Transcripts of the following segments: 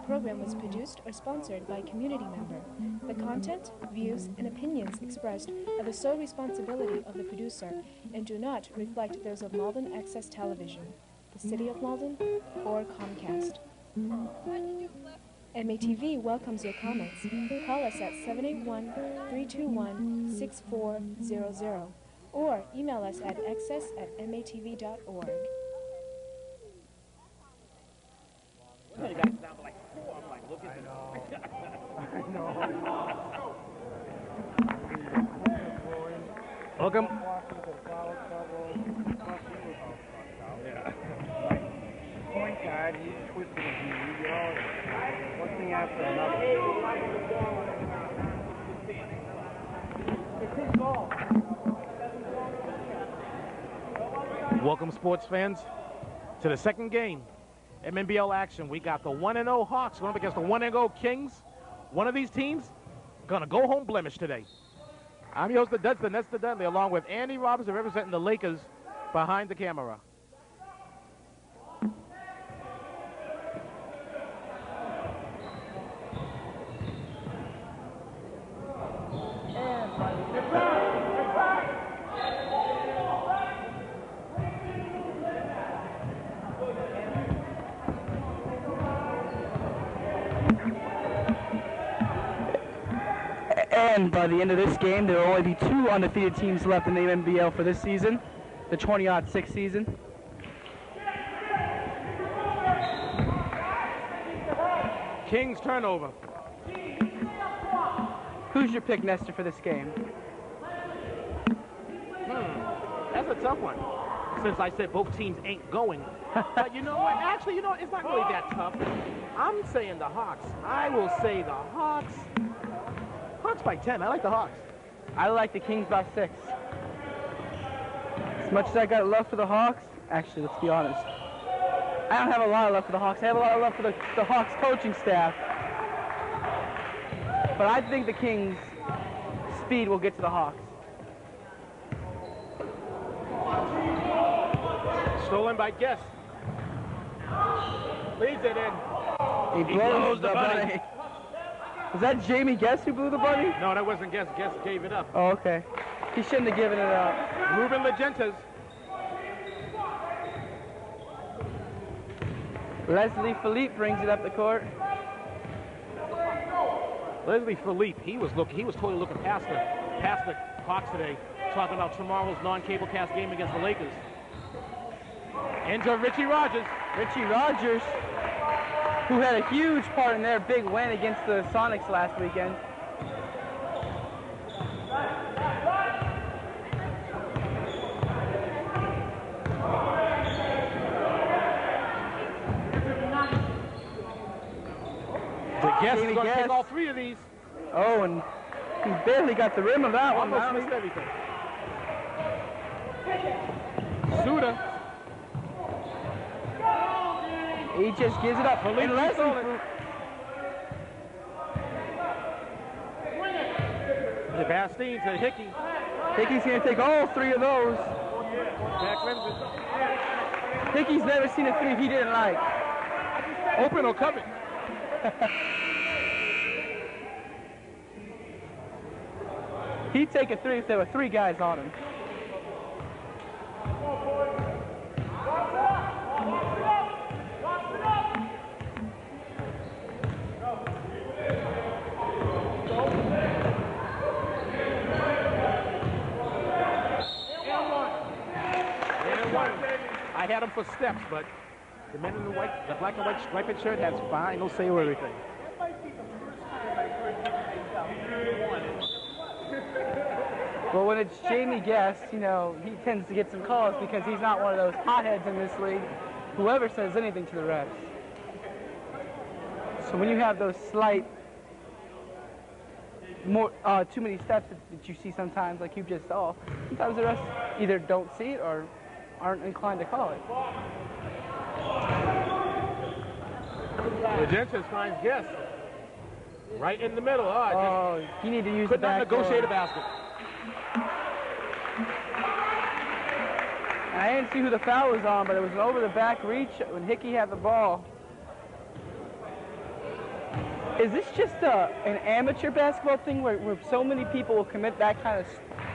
program was produced or sponsored by a community member. The content, views, and opinions expressed are the sole responsibility of the producer and do not reflect those of Malden Access Television, the City of Malden, or Comcast. MATV welcomes your comments. Call us at 781-321-6400 or email us at access@matv.org. You guys sound like four. I'm like, look at this. I know. Welcome. Yeah. Point guard, he's twisting his knee. You know, one thing after another. It's his ball. Welcome, sports fans, to the second game. MNBL action. We got the 1-0 Hawks going up against the 1-0 Kings. One of these teams going to go home blemished today. I'm your host, the Nesta Dudley, along with Andy Robinson representing the Lakers behind the camera. And by the end of this game, there will only be 2 undefeated teams left in the MNBL for this season, the 20-06 season. Kings turnover. Who's your pick, Nestor, for this game? That's a tough one, since I said both teams ain't going. But you know what? Actually, you know, it's not really that tough. I'm saying the Hawks. I will say the Hawks. Hawks by 10. I like the Hawks. I like the Kings by 6. As much as I got love for the Hawks, actually, let's be honest, I don't have a lot of love for the Hawks. I have a lot of love for the Hawks coaching staff. But I think the Kings' speed will get to the Hawks. Stolen by Guess. Leads it in. He blows the bunny. Was that Jamie Guess who blew the bunny? No, that wasn't Guess. Guess gave it up. Oh, okay. He shouldn't have given it up. Ruben Legentas. Leslie Philippe brings it up the court. Leslie Philippe, he was totally looking past the Hawks today, talking about tomorrow's non-cable cast game against the Lakers. Into Richie Rogers. Richie Rogers, who had a huge part in their big win against the Sonics last weekend. The Guess is going to take all 3 of these. Oh, and he barely got the rim of that one. Almost missed everything. Suda. He just gives it up. And Leslie. Bastine to Hickey. Hickey's going to take all 3 of those. Jack Clemson. Hickey's never seen a 3 he didn't like. Open or covered. He'd take a 3 if there were 3 guys on him. I had him for steps, but the men in the black and white striped shirt has final say over everything. Well, when it's Jamie Guest, you know, he tends to get some calls because he's not one of those hotheads in this league. Whoever says anything to the refs. So when you have those slight, too many steps that you see sometimes, like you just saw, sometimes the refs either don't see it or aren't inclined to call it. Legentas finds Guess right in the middle. Oh, you need to use the back. Could not negotiate a basket. I didn't see who the foul was on, but it was an over the back reach when Hickey had the ball. Is this just an amateur basketball thing where so many people will commit that kind of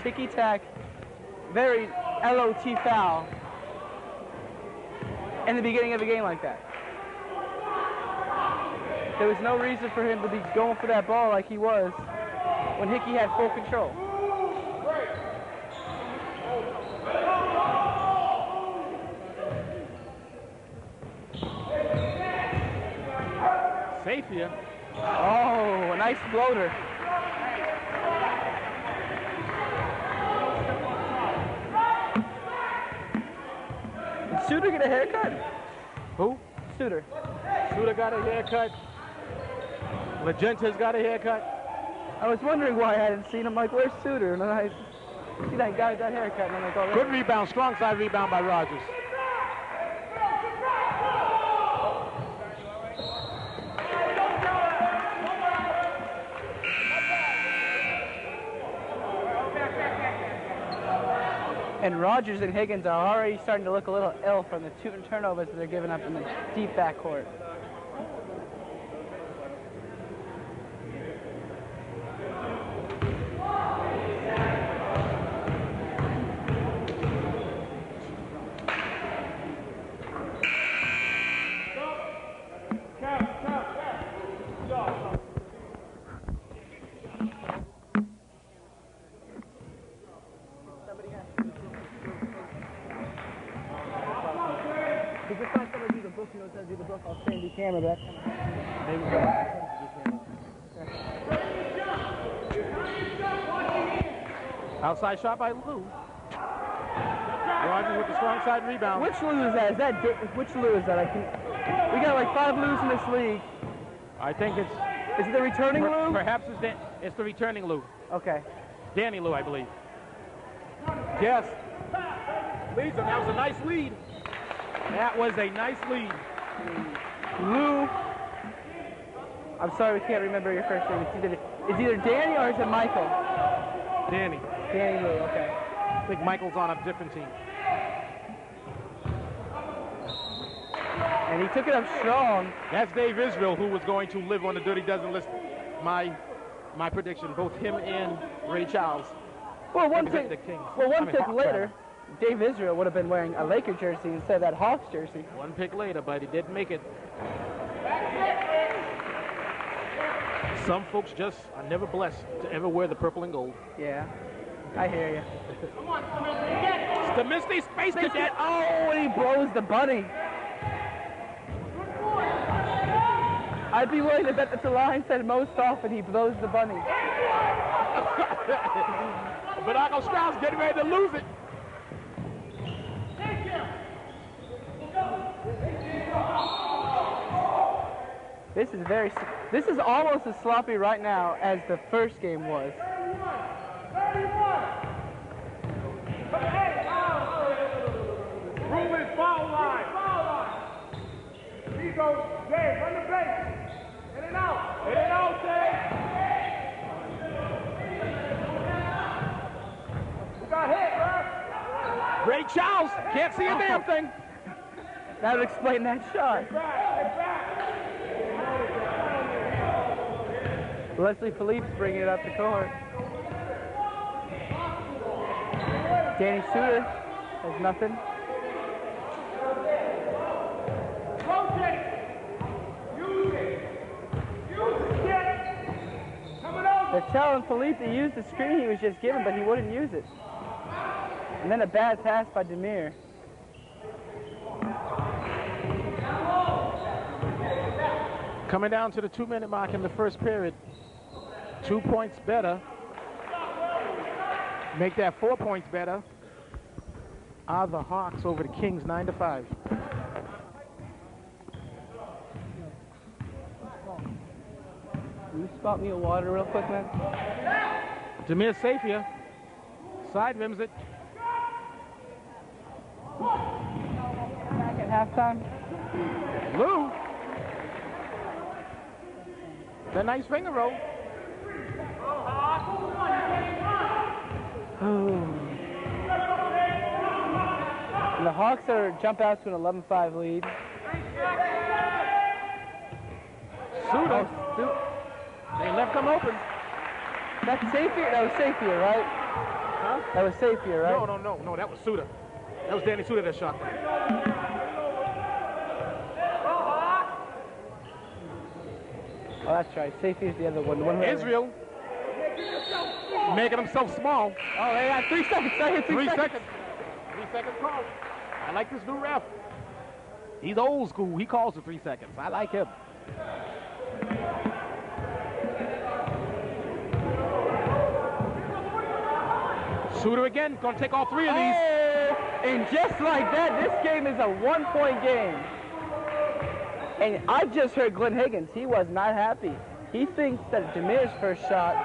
ticky-tack, very LOT foul in the beginning of a game like that? There was no reason for him to be going for that ball like he was when Hickey had full control. Safia. Oh, a nice floater. Did Suter get a haircut? Who? Suter. Suter got a haircut. Magenta's got a haircut. I was wondering why I hadn't seen him. Like, where's Suter? And then I see that guy with that haircut, and I'm like, oh, Good rebound, strong side rebound by Rogers. And Rogers and Higgins are already starting to look a little ill from the two turnovers that they're giving up in the deep backcourt. Camera back. Outside shot by Lou. Rogers with the strong side rebound. Which Lou is that? Which Lou is that? We got like 5 Lou's in this league. I think it's... Is it the returning Lou? Perhaps it's the returning Lou. Okay. Danny Lou, I believe. Yes. Leads him. That was a nice lead. That was a nice lead. Lou. I'm sorry, we can't remember your first name. It's either Danny or is it Michael? Danny. Danny Lou, okay. I think Michael's on a different team. And he took it up strong. That's Dave Israel, who was going to live on the Dirty Dozen list. My prediction, both him and Ray Charles. Well, one pick later, Dave Israel would have been wearing a Laker jersey instead of that Hawks jersey. One pick later, but he didn't make it. Some folks just are never blessed to ever wear the purple and gold. Yeah, I hear you. Stamisty space cadet. Oh, and he blows the bunny. I'd be willing to bet that the line said most often he blows the bunny. But Uncle Strauss getting ready to lose it. This is almost as sloppy right now as the first game was. Room is foul line. He goes, Dave, run the base. In and out. In and out, Dave. We got hit, bro. Ray Charles can't see a damn thing. That would explain that shot. Get back. Leslie Philippe's bringing it up the court. Danny Suter has nothing. They're telling Philippe to use the screen he was just given, but he wouldn't use it. And then a bad pass by Demir. Coming down to the 2-minute mark in the first period. 2 points better. Make that 4 points better. Are the Hawks over the Kings 9-5. Can you spot me a water real quick, man? Demir Safia side rims it. Back at halftime. Lou. The nice finger roll. And the Hawks jump out to an 11-5 lead. Suter. They left them open. That's Safier? That was Safier, right? Huh? That was Safier, right? No, that was Suda. That was Danny Suda that shot that. Oh, that's right. Safier's the other one. The one who Israel making himself small. Oh, they got 3 seconds. Three seconds. 3 seconds call. I like this new ref. He's old school. He calls for 3 seconds. I like him. Shooter again, gonna take all 3 of these. And just like that, this game is a 1-point game. And I just heard Glenn Higgins. He was not happy. He thinks that Danny's first shot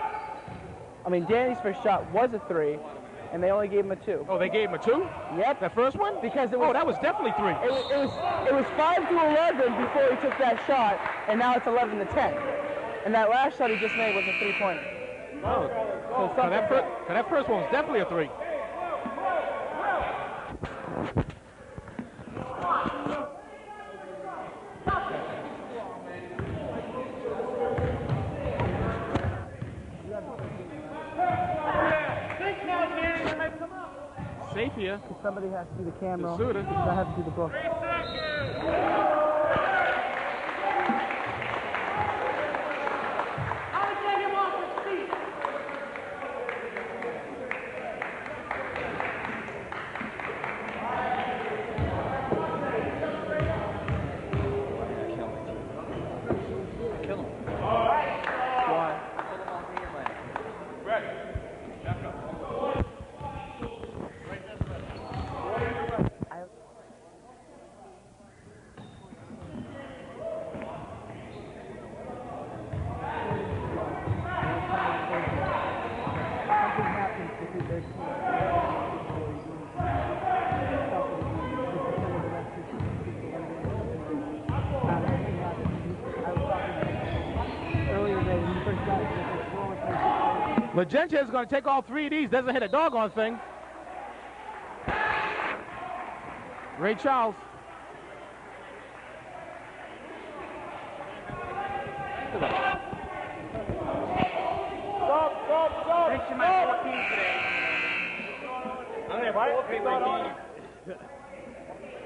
was a 3, and they only gave him a 2. Oh, they gave him a 2? Yep. The first one? Because it was, that was definitely 3. It was 5-11 before he took that shot, and now it's 11-10. And that last shot he just made was a 3-pointer. Oh. So that first one was definitely a 3. Safier. Somebody has to do the camera. Suda. Because I have to do the book. Magenta is going to take all 3 of these. Doesn't hit a doggone thing. Ray Charles. Stop. Thanks to my 14 today. I'm going to play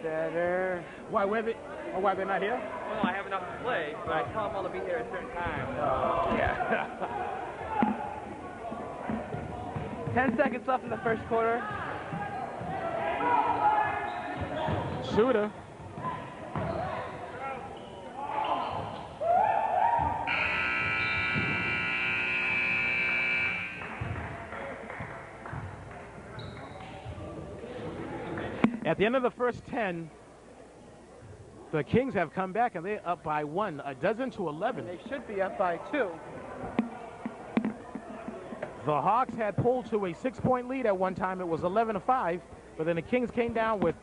Better. Why they're not here? Well, I have enough to play, but I tell them all to be here at a certain time. Yeah. 10 seconds left in the first quarter. Shooter. At the end of the first 10, the Kings have come back and they're up by 1, 12 to 11. They should be up by 2. The Hawks had pulled to a 6-point lead at one time. It was 11-5, but then the Kings came down with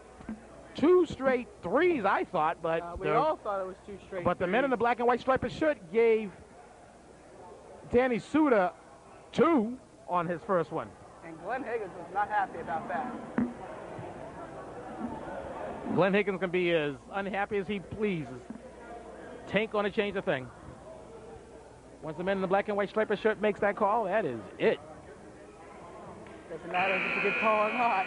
2 straight threes, I thought. But we all thought it was 2 straight But the threes. men in the black and white striped shirt gave Danny Suda 2 on his first one. And Glenn Higgins was not happy about that. Glenn Higgins can be as unhappy as he pleases. Tank gonna change a thing. Once the man in the black and white striped shirt makes that call, that is it. Doesn't matter if it's a good call or not.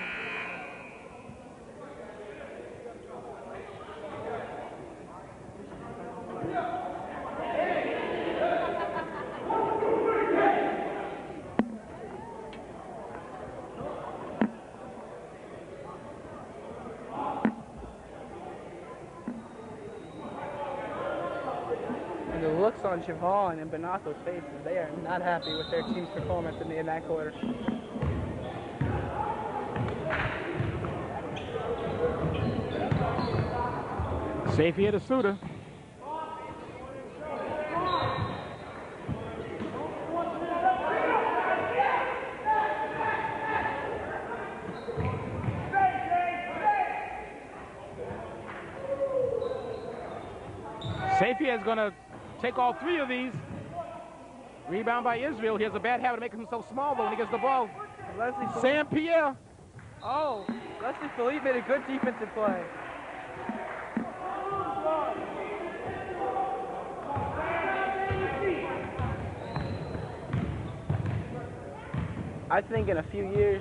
And the looks on Javon and Benato's faces, they are not happy with their team's performance in that quarter. Safier to Suda. Safier is going to take all 3 of these. Rebound by Israel. He has a bad habit of making himself small, though, when he gets the ball. Sam Pierre. Oh, Leslie Philippe made a good defensive play. I think in a few years,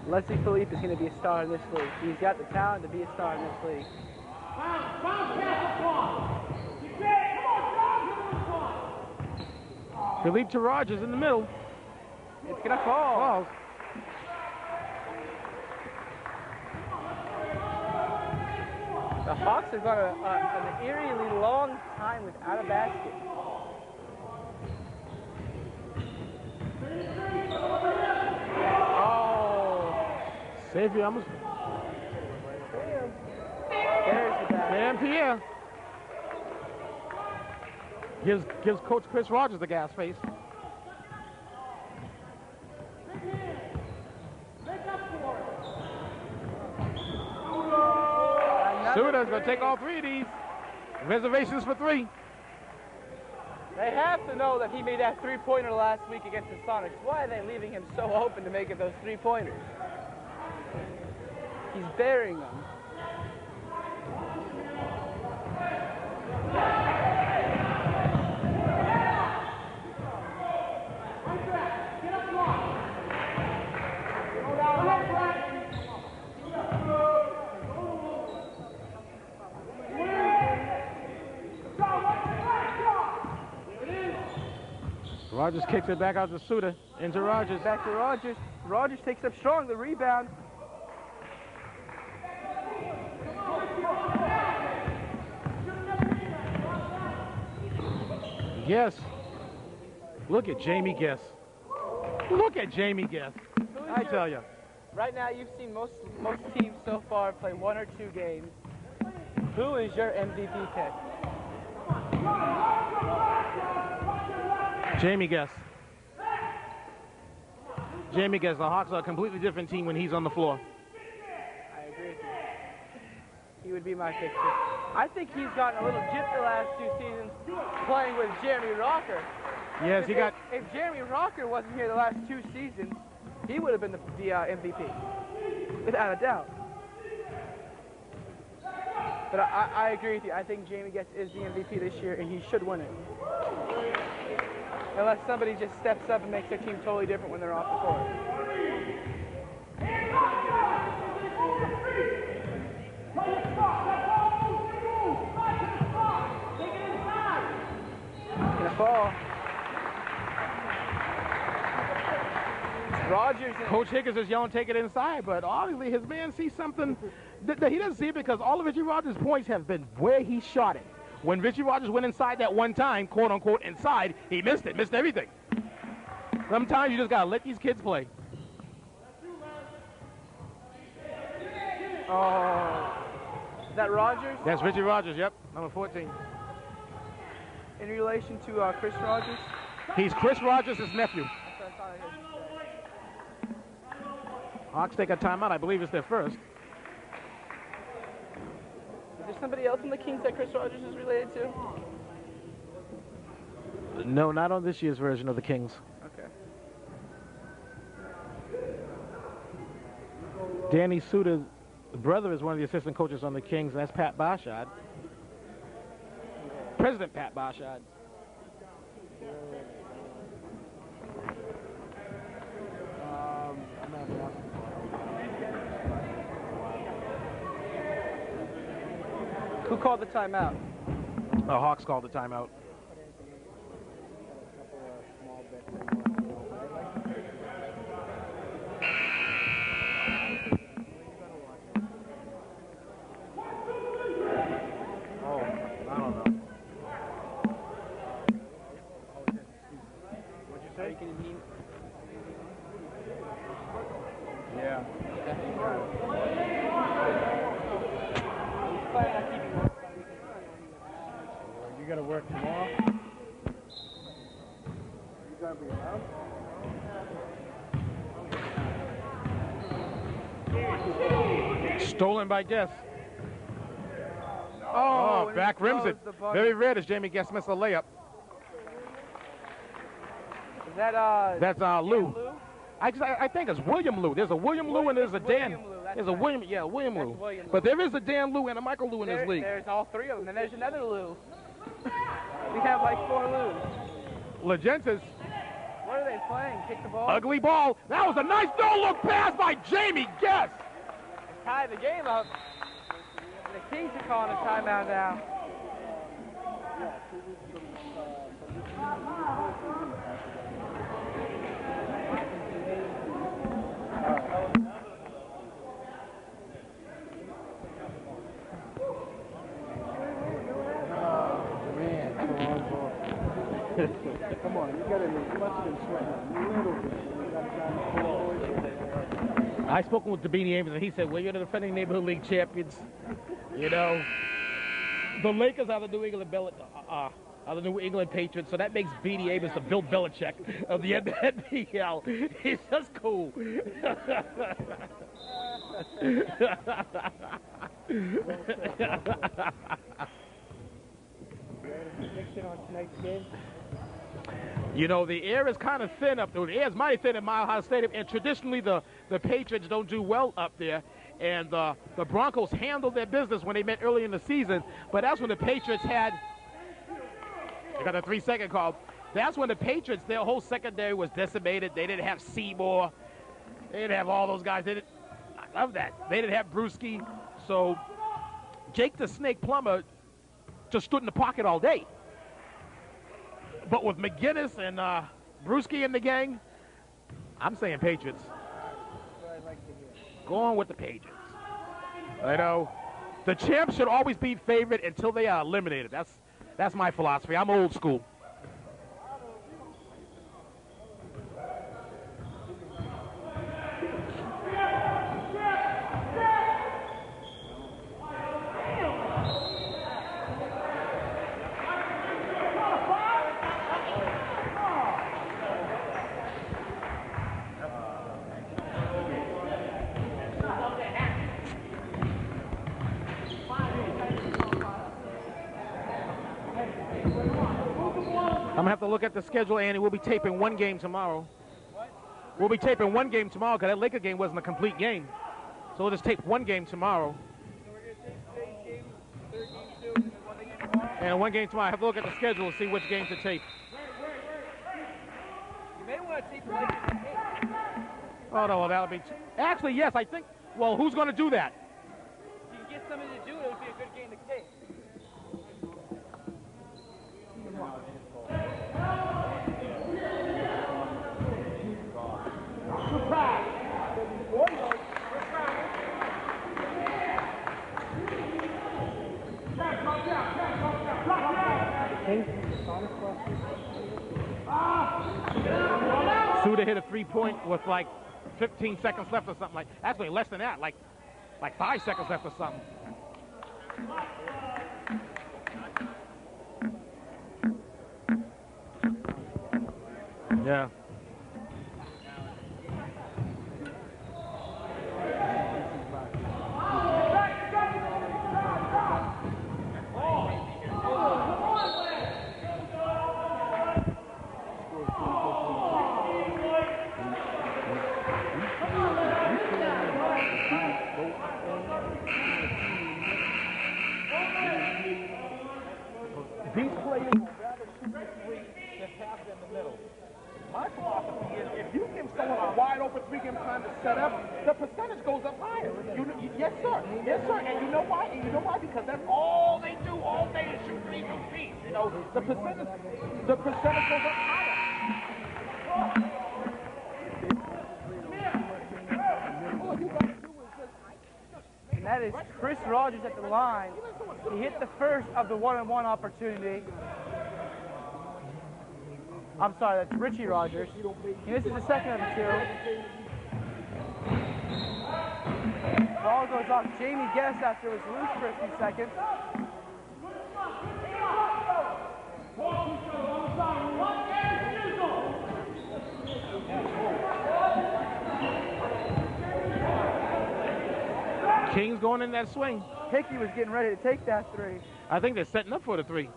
Leslie Philippe is going to be a star in this league. He's got the talent to be a star in this league. Philippe to Rogers in the middle. It's going to fall. Falls. The Hawks have gone an eerily long time without a basket. Oh. Xavier almost. There's the basket. Dan Pierre. Gives Coach Chris Rogers the gas face. Suda's going to take all three of these. Reservations for three. They have to know that he made that three-pointer last week against the Sonics. Why are they leaving him so open to make it those three-pointers? He's burying them. Rogers kicks it back out to Suda. Into Rogers. Back to Rogers. Rogers takes up strong. The rebound. Guess. Look at Jamie Guess. Look at Jamie Guess. I tell you. Right now, you've seen most teams so far play 1 or 2 games. Who is your MVP pick? Jamie Guess. Jamie Guess. The Hawks are a completely different team when he's on the floor. I agree with you. He would be my pick too. I think he's gotten a little gypped the last 2 seasons playing with Jeremy Rocker. Yes, he got. If Jeremy Rocker wasn't here the last 2 seasons, he would have been the MVP, without a doubt. But I agree with you. I think Jamie Guess is the MVP this year, and he should win it. Unless somebody just steps up and makes their team totally different when they're off the court. Gonna fall. Rogers. Coach Higgins is yelling, take it inside, but obviously his man sees something that he doesn't see it because all of Richie Rogers' points have been where he shot it. When Richie Rogers went inside that one time, quote unquote inside, he missed it, missed everything. Sometimes you just gotta let these kids play. Oh, is that Rogers? That's Richie Rogers, yep, number 14. In relation to Chris Rogers? He's Chris Rogers' nephew. That's what I thought I heard you say. Hawks take a timeout, I believe it's their first. Is there somebody else in the Kings that Chris Rogers is related to? No, not on this year's version of the Kings. Okay. Danny Suda's brother is one of the assistant coaches on the Kings, and that's Pat Barshad. President Pat Barshad. Who called the timeout? The Hawks called the timeout. Oh, I don't know. What'd you say? Yeah. You gotta work tomorrow? You gonna be around? Stolen by Guess. Oh, back rims it. Very red as Jamie Guess missed a layup. Is that That's Lou. Lou? I think it's William Lou. There's a William Lou and there's a Dan. William Lou, that's There's a right. William, yeah, William Lou. That's William Lou. But there is a Dan Lou and a Michael Lou in this league. There's all 3 of them, and there's another Lou. We have like 4 Lou's. Legentes. What are they playing? Kick the ball? Ugly ball. That was a nice no-look pass by Jamie Guess. Tie the game up. The Kings are calling a timeout now. Come on, you gotta must have been sweating a little bit. I spoke with Dabini Ames, and he said, well, you're the defending neighborhood league champions. You know, the Lakers are the New England Patriots, so that makes Beanie Ames the Bill Belichick of the MNBL. He's just cool. Prediction on tonight's game? You know, the air is kind of thin up there. The air is mighty thin at Mile High Stadium, and traditionally the Patriots don't do well up there. And the Broncos handled their business when they met early in the season, but that's when the Patriots had, they got a 3-second call. That's when the Patriots, their whole secondary was decimated. They didn't have Seymour. They didn't have all those guys. I love that. They didn't have Brewski. So Jake the Snake Plummer just stood in the pocket all day. But with McGinnis and Brewski in the gang, I'm saying Patriots. Go on with the Patriots. I know the champs should always be favored until they are eliminated. That's my philosophy. I'm old school. I'm going to have to look at the schedule, Andy. We'll be taping one game tomorrow. We'll be taping one game tomorrow because that Laker game wasn't a complete game. So we'll just tape one game tomorrow. And one game tomorrow. I have to look at the schedule and see which game to tape. You may want to tape the Lakers and tape. Oh, no, well, that'll be... Actually, yes, I think... Well, who's going to do that? If you can get somebody to do it, it would be a good game to tape. Suda hit a 3-point with like 15 seconds left or something like. Actually, less than that, like 5 seconds left or something. Yeah. These players would rather shoot the three than pass it in the middle. My philosophy is if you give someone a wide open three, give them time to set up, the percentage goes up higher. Yes, sir. Yes, sir. And you know why? Because that's all they do all day is shoot three from feet. You know, the percentage goes up higher. And that is Chris Rogers at the line. He hit the first of the one-on-one opportunity. I'm sorry, that's Richie Rogers. He misses the second of the two. Ball goes off Jamie Guess after it was loose for a few seconds. Kings going in that swing. Hickey was getting ready to take that three. I think they're setting up for the three.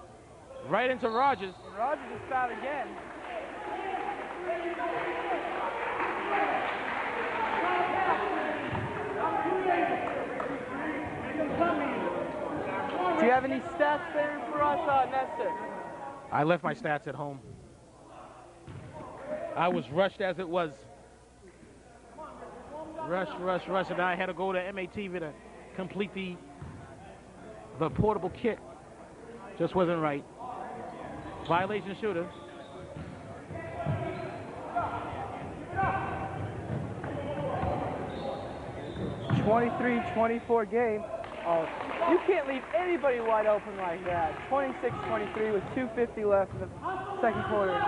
Right into Rogers. And Rogers is fouled again. Do you have any stats there for us, Nestor? I left my stats at home. I was rushed as it was. Rush, and I had to go to MATV to complete the portable kit. Just wasn't right. Violation shooter. (23-24) game. Oh, you can't leave anybody wide open like that. 26-23 with 2:50 left in the second quarter.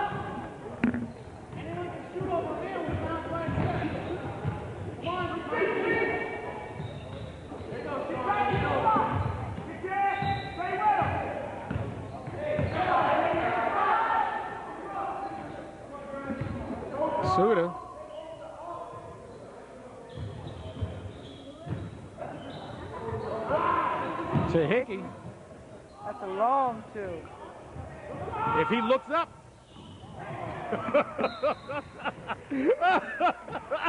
Suda. To Hickey. That's a long two. If he looks up.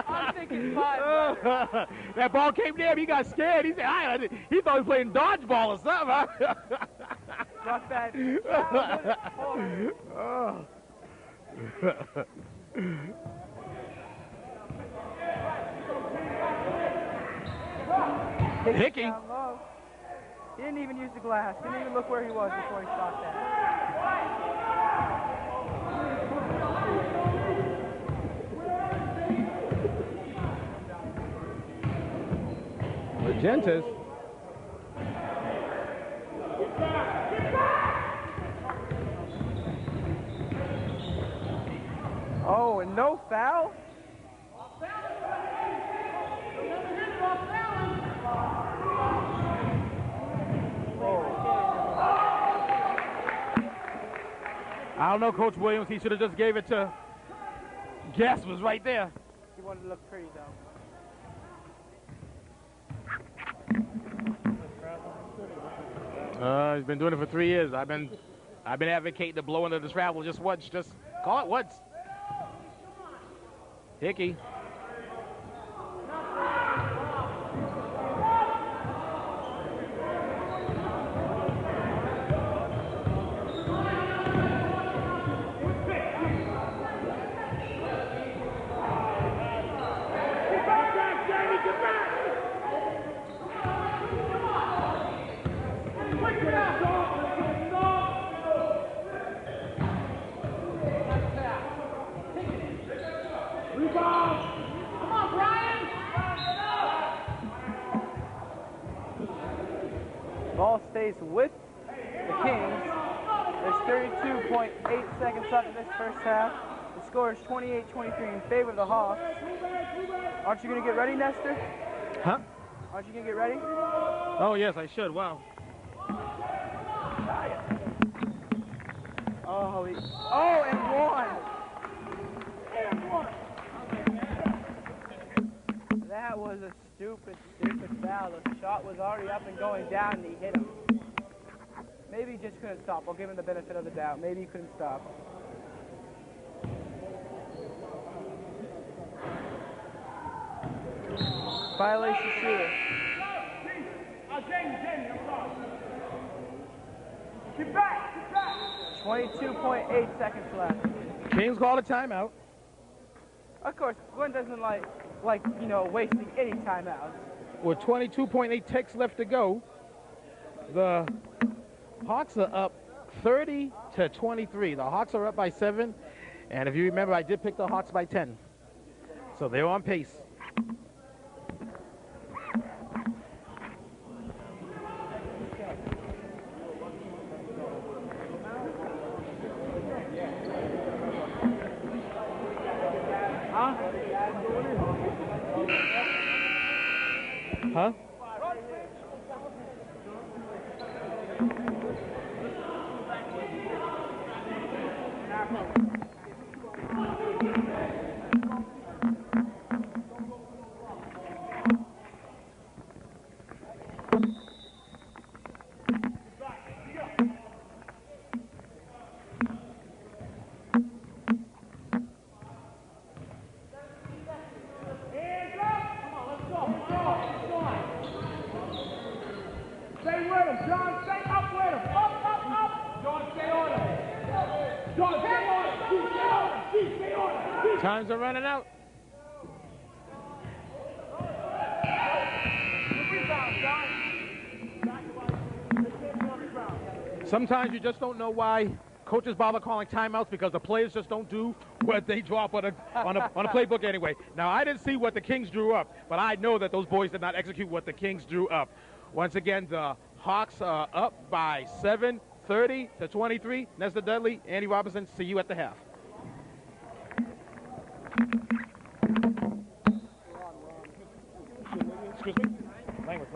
I'm thinking 5. That ball came near him. He got scared. He said, he thought he was playing dodgeball or something. Not bad. Oh. Hickey. Down low. He didn't even use the glass. Didn't even look where he was before he shot that. Magenta's. Oh, and no foul? I don't know, Coach Williams. He should have just gave it to Guess was right there. He wanted to look pretty, though. He's been doing it for 3 years. I've been advocating to blow into the travel just once. Just call it once. Hickey. Ball stays with the Kings. There's 32.8 seconds left in this first half. The score is 28-23 in favor of the Hawks. Aren't you going to get ready, Nestor? Huh? Aren't you going to get ready? Oh, yes, I should. Wow. Oh, and one. That was a stupid foul. The shot was already up and going down, and he hit him. Maybe he just couldn't stop. I'll give him the benefit of the doubt. Maybe he couldn't stop. Violation shooter. Get back! 22.8 seconds left. Kings called a timeout. Of course, Glenn doesn't like wasting any timeouts. With 22.8 ticks left to go, the Hawks are up 30-23. The Hawks are up by 7, and if you remember, I did pick the Hawks by 10. So they're on pace. Huh? Times are running out. Sometimes you just don't know why coaches bother calling timeouts, because the players just don't do what they drop on a playbook anyway. Now, I didn't see what the Kings drew up, but I know that those boys did not execute what the Kings drew up. Once again, the Hawks are up by 7, 30-23. Nestor Dudley, Andy Robinson, see you at the half. Excuse me? Language.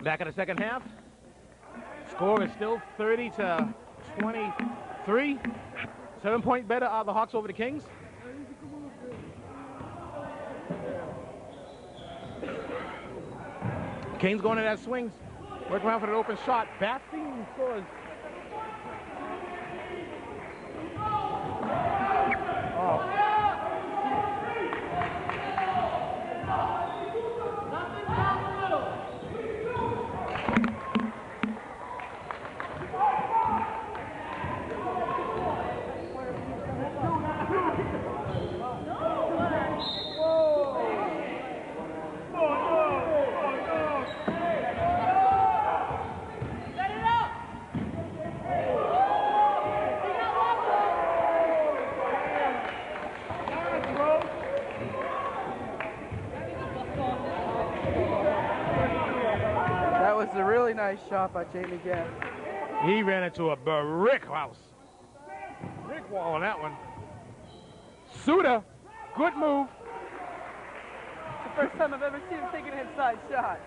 Back in the second half. Score is still 30-23. 7-point better are the Hawks over the Kings. Kings going to that swings. Working around for an open shot. Bastine scores. Oh. A really nice shot by Jamie Gass. He ran into a brick house. Brick wall on that one. Suda, good move. It's the first time I've ever seen him take an inside shot.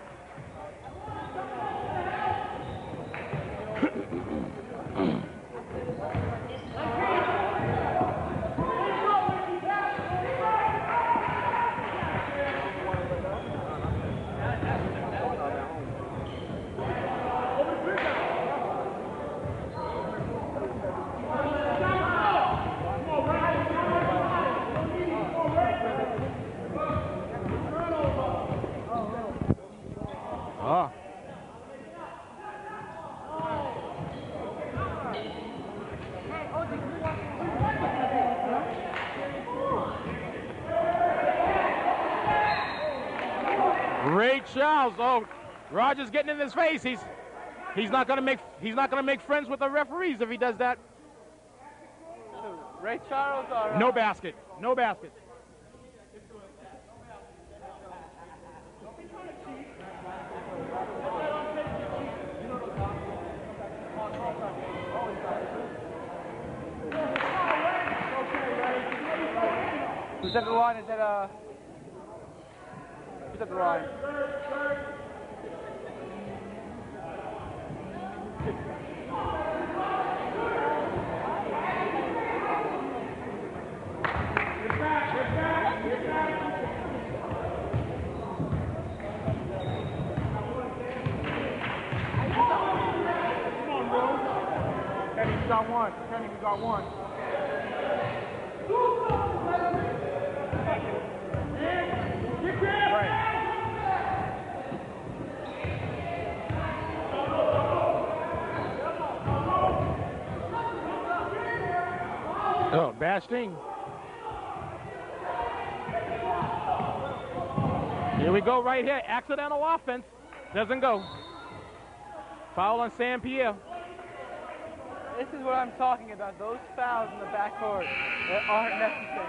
Ray Charles. Oh, Rogers getting in his face. He's not gonna make friends with the referees if he does that. Ray Charles or no basket. No basket. Who's at the line? Is that who's at the line? Kenny, we got one. Kenny, we got one. Oh, Bastine. Here we go right here. Accidental offense. Doesn't go. Foul on Sam Pierre. This is what I'm talking about. Those fouls in the backcourt that aren't necessary.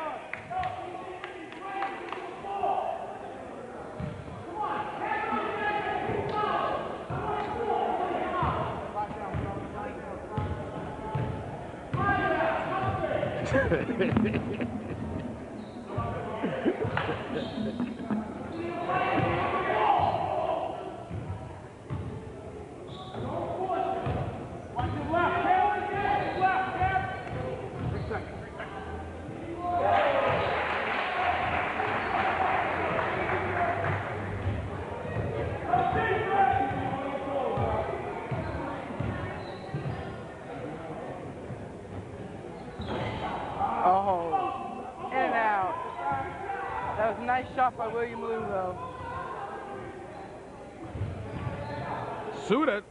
Nice shot by William Liu, though. Suda.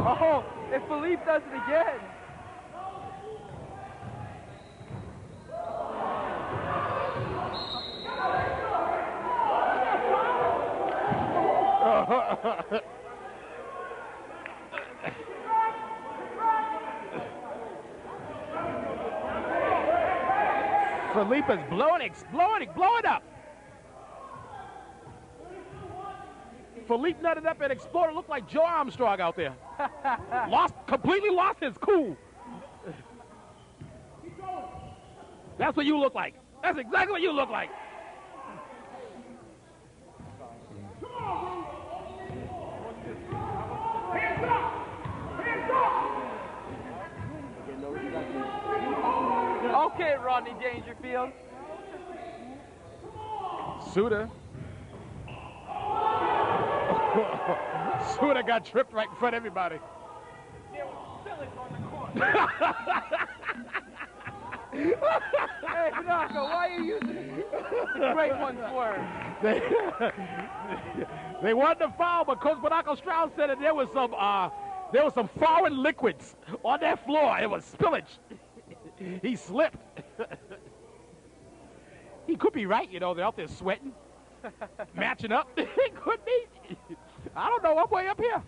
Oh, if Philippe does it again. Philippe is blowing it up. Philippe nutted up and exploded. Looked like Joe Armstrong out there. Completely lost his cool. That's what you look like. That's exactly what you look like. Okay, Rodney Dangerfield. Suda. Suda got tripped right in front of everybody. Hey, Panaka, why are you using the great ones for him? They wanted to foul, but Coach Panaka Strauss said that there was some foreign liquids on that floor. It was spillage. He slipped. He could be right, you know. They're out there sweating, matching up. He could be. I don't know. I'm way up here.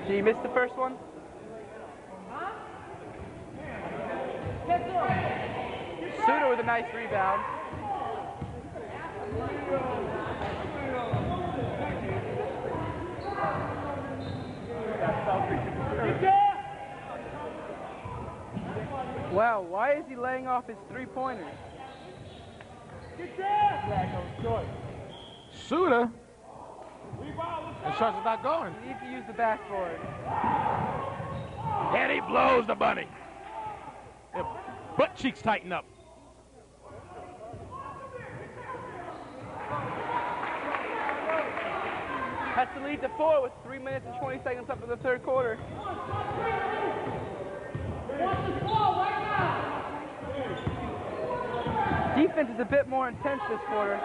Did you miss the first one? Suda with a nice rebound. Wow, why is he laying off his three-pointers? Suda. The shots are not going. You need to use the backboard. And he blows the bunny. Their butt cheeks tighten up. Has to lead to 4 with 3 minutes and 20 seconds up in the third quarter. Defense is a bit more intense this quarter.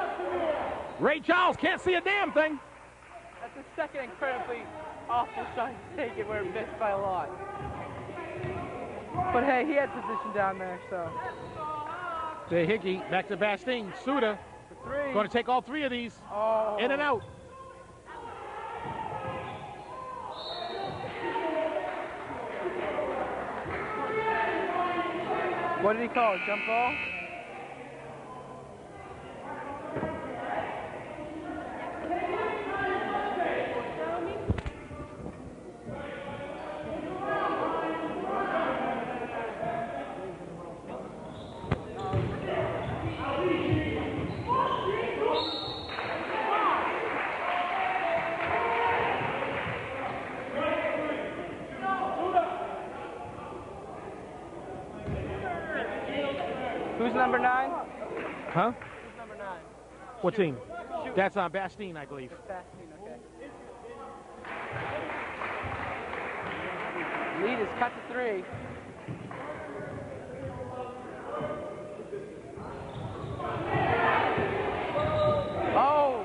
Ray Charles can't see a damn thing. That's the second incredibly awful shot he's taken where it missed by a lot. But hey, he had position down there, so. To Hickey, back to Bastine. Suda going to take all 3 of these. Oh. In and out. What did he call it? Jump ball? Who's number 9? Huh? Who's number 9? What team? That's on Bastine, I believe. Bastine, okay. Lead is cut to 3. Oh!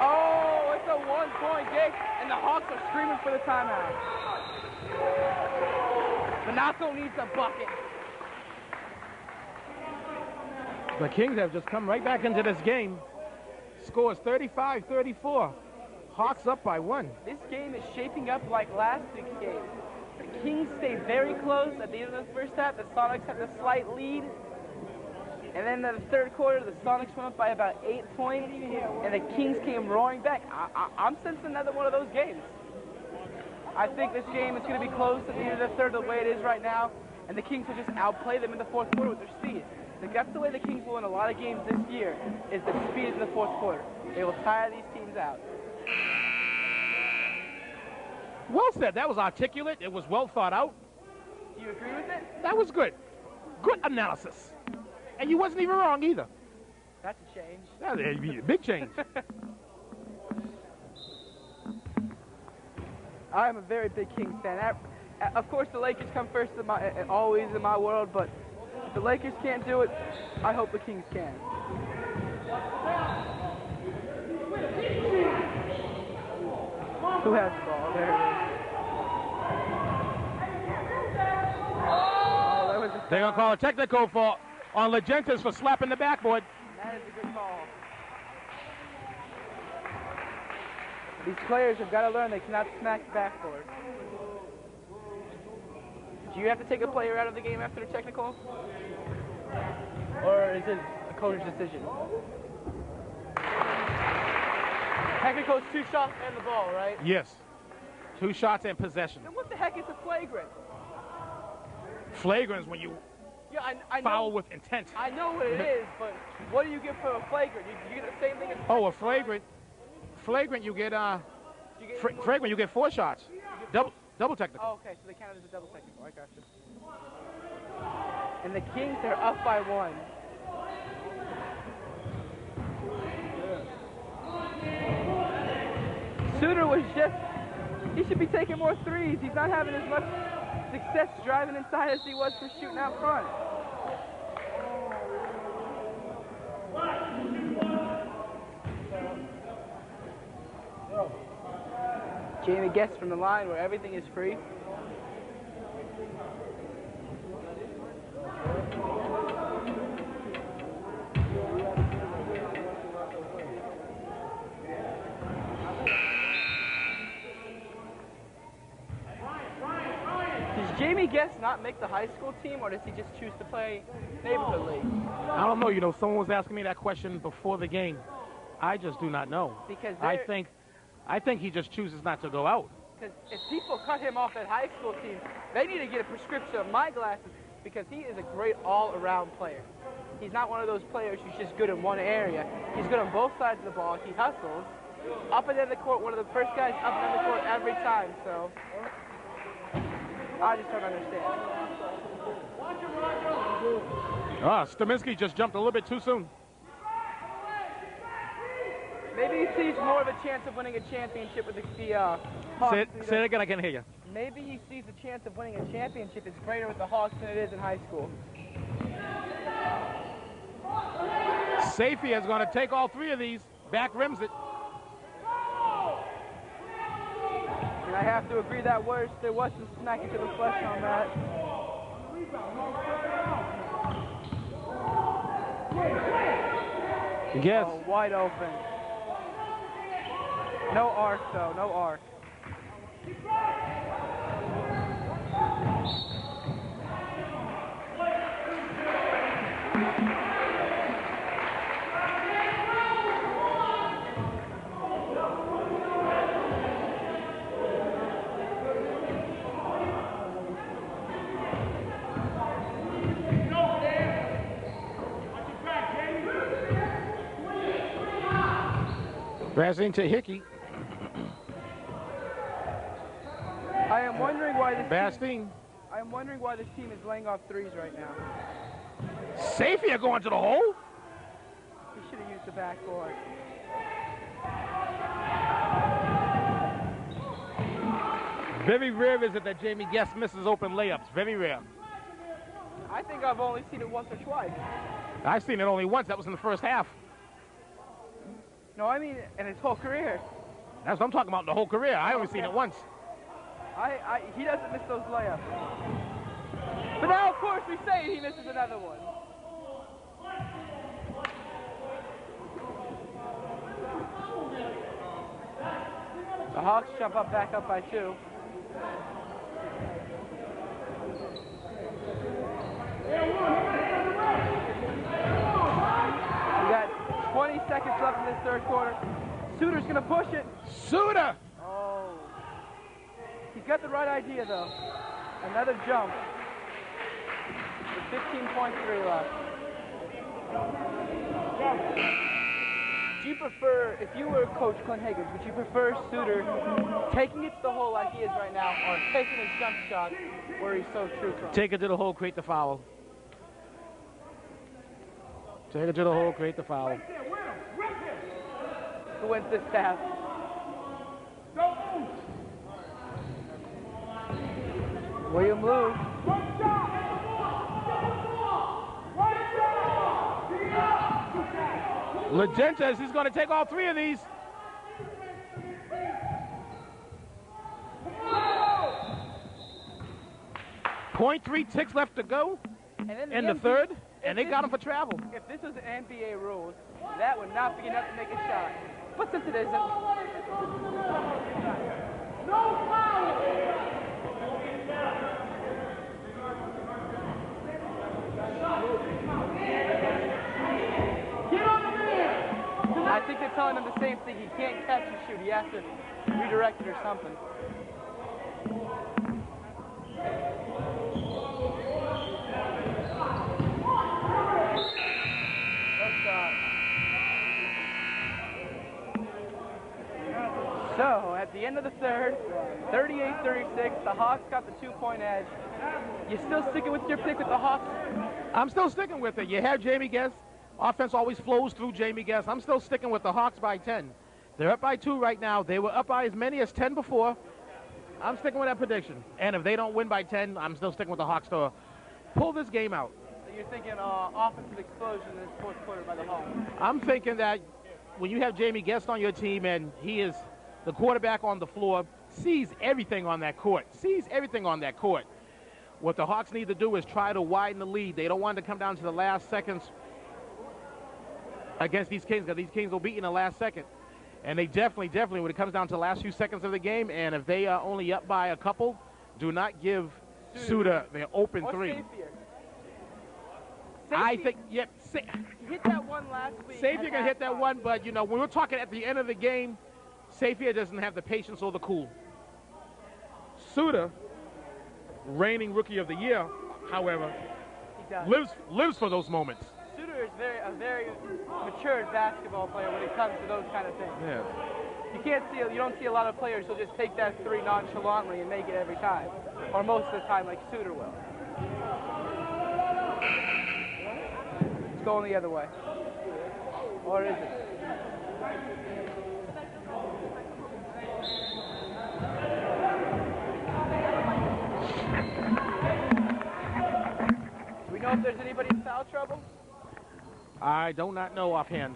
Oh, it's a 1-point game, and the Hawks are screaming for the timeout. Monaco needs a bucket. The Kings have just come right back into this game. Score is 35-34. Hawks up by 1. This game is shaping up like last week's game. The Kings stayed very close at the end of the first half. The Sonics had a slight lead. And then in the third quarter, the Sonics went up by about 8 points. And the Kings came roaring back. I'm sensing another one of those games. I think this game is going to be close at the end of the third the way it is right now. And the Kings will just outplay them in the fourth quarter with their speed. That's the way the Kings will win a lot of games this year, is the speed in the fourth quarter. They will tire these teams out. Well said. That was articulate. It was well thought out. Do you agree with it? That was good. Good analysis. And you wasn't even wrong either. That's a change. That'd be a big change. I am a very big Kings fan. Of course, the Lakers come first always in my world, but if the Lakers can't do it, I hope the Kings can. Who has the ball? There it is. Oh, that was a They're going to call a technical on Legentis for slapping the backboard. That is a good call. These players have got to learn they cannot smack the backboard. Do you have to take a player out of the game after a technical? Or is it a coach's decision? Technical is 2 shots and the ball, right? Yes. 2 shots and possession. Then what the heck is a flagrant? Flagrant is when you I foul know, with intent. I know what it is, but what do you get for a flagrant? You get the same thing as... Oh, a flagrant. Flagrant, you get flagrant, you get 4 shots. Double technical. Oh, okay, so they count it as a double technical. I got you. And the Kings are up by 1. Suter was he should be taking more threes. He's not having as much success driving inside as he was for shooting out front. Jamie gets from the line where everything is free. Does Jamie Guest not make the high school team, or does he just choose to play neighborhood league? I don't know. You know, someone was asking me that question before the game. I just do not know. Because I think he just chooses not to go out. Because if people cut him off at high school teams, they need to get a prescription of my glasses, because he is a great all-around player. He's not one of those players who's just good in one area. He's good on both sides of the ball. He hustles. Up and down the court, one of the first guys up and down the court every time, so I just don't understand. Staminsky just jumped a little bit too soon. Maybe he sees more of a chance of winning a championship with the Hawks. Say it again, I can't hear you. Maybe he sees the chance of winning a championship is greater with the Hawks than it is in high school. Safety is going to take all 3 of these. Back rims it. And I have to agree that there was some smacking to the flesh on that. Yes. Oh, wide open. No arc, though. No arc. Passing to Hickey. I am wondering why this team is laying off threes right now. Safety going to the hole. He should have used the backboard. Very rare is it that Jamie Guest misses open layups. Very rare. I think I've only seen it once or twice. I've seen it only once. That was in the first half. No, I mean in his whole career. That's what I'm talking about, the whole career. I only seen it once. He doesn't miss those layups. But now, of course, we say he misses another one. The Hawks jump back up by 2. We got 20 seconds left in this third quarter. Suter's gonna push it. Suter! Oh. He's got the right idea, though. Another jump. With 15.3 left. Do you prefer, if you were Coach Clint Higgins, would you prefer Suter taking it to the hole like he is right now, or taking his jump shot where he's so true to him? Take it to the hole, create the foul. Take it to the hole, create the foul. Who wins this half? William Lou. Legentes is going to take all 3 of these. .3 ticks left to go in the third, and they got him for travel. If this was NBA rules, that would not be enough to make a shot. But since it isn't, no foul! I think they're telling him the same thing. He can't catch and shoot. He has to redirect it or something. So, at the end of the third, 38-36, the Hawks got the 2-point edge. You still sticking with your pick with the Hawks? I'm still sticking with it. You have Jamie Guest. Offense always flows through Jamie Guest. I'm still sticking with the Hawks by 10. They're up by 2 right now. They were up by as many as 10 before. I'm sticking with that prediction. And if they don't win by 10, I'm still sticking with the Hawks to pull this game out. So you're thinking offensive explosion in this fourth quarter by the Hawks? I'm thinking that when you have Jamie Guest on your team and he is the quarterback on the floor, sees everything on that court, what the Hawks need to do is try to widen the lead. They don't want to come down to the last seconds against these Kings, because these Kings will beat in the last second. And they definitely, when it comes down to the last few seconds of the game, and if they are only up by a couple, do not give Suda their open three. I think, he hit that one last week. Safier can hit that one, but, you know, when we're talking at the end of the game, Safier doesn't have the patience or the cool. Suda, reigning Rookie of the Year, however, lives for those moments. Suda is a very matured basketball player when it comes to those kind of things. Yeah. You don't see a lot of players who'll just take that three nonchalantly and make it every time, or most of the time, like Suda will. It's going the other way, or is it? Do we know if there's anybody in foul trouble? I do not know offhand.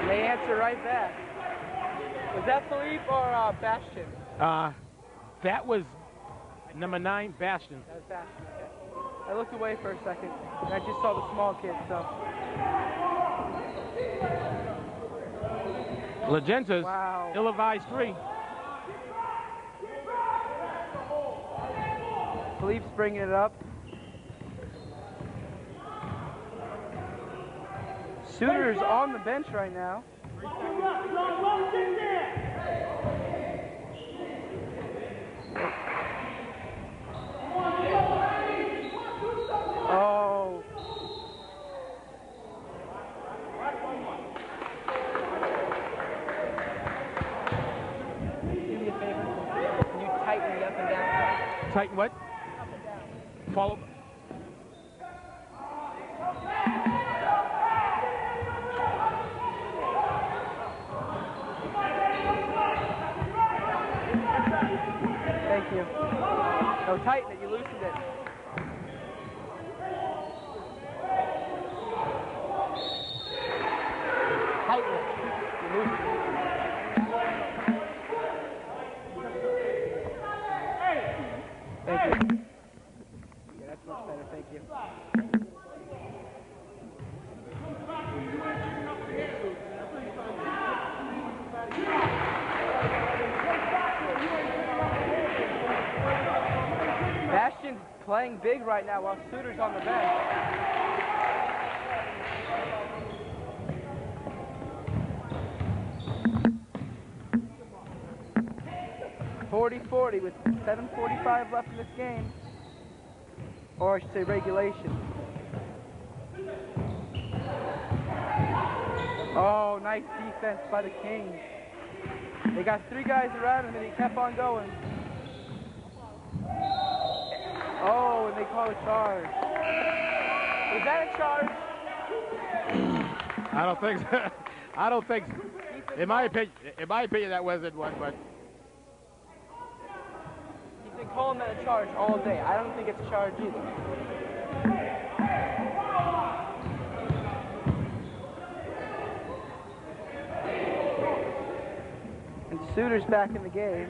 They answer right back. Was that Philippe or Bastion? That was number 9, Bastion. That was Bastion, okay. I looked away for a second, and I just saw the small kid, so. Legenta's wow. ill-advised 3. Philippe's bringing it up. Suter's on the bench right now. Oh. Do me a favor. Can you tighten the up and down? Tighten what? Up and down. Follow. Thank you. No, tighten it. You loosened it. Tighten it. You loosened it. Thank you. Yeah, that's much better. Thank you. Bastion's playing big right now while Suter's on the bench. .40 with 7:45 left in this game. Or I should say regulation. Oh, nice defense by the Kings. They got 3 guys around him and he kept on going. Oh, and they call a charge. Was that a charge? I don't think so. I don't think so. In my opinion, that wasn't one, but He's been calling that a charge all day. I don't think it's a charge either. And Suter's back in the game.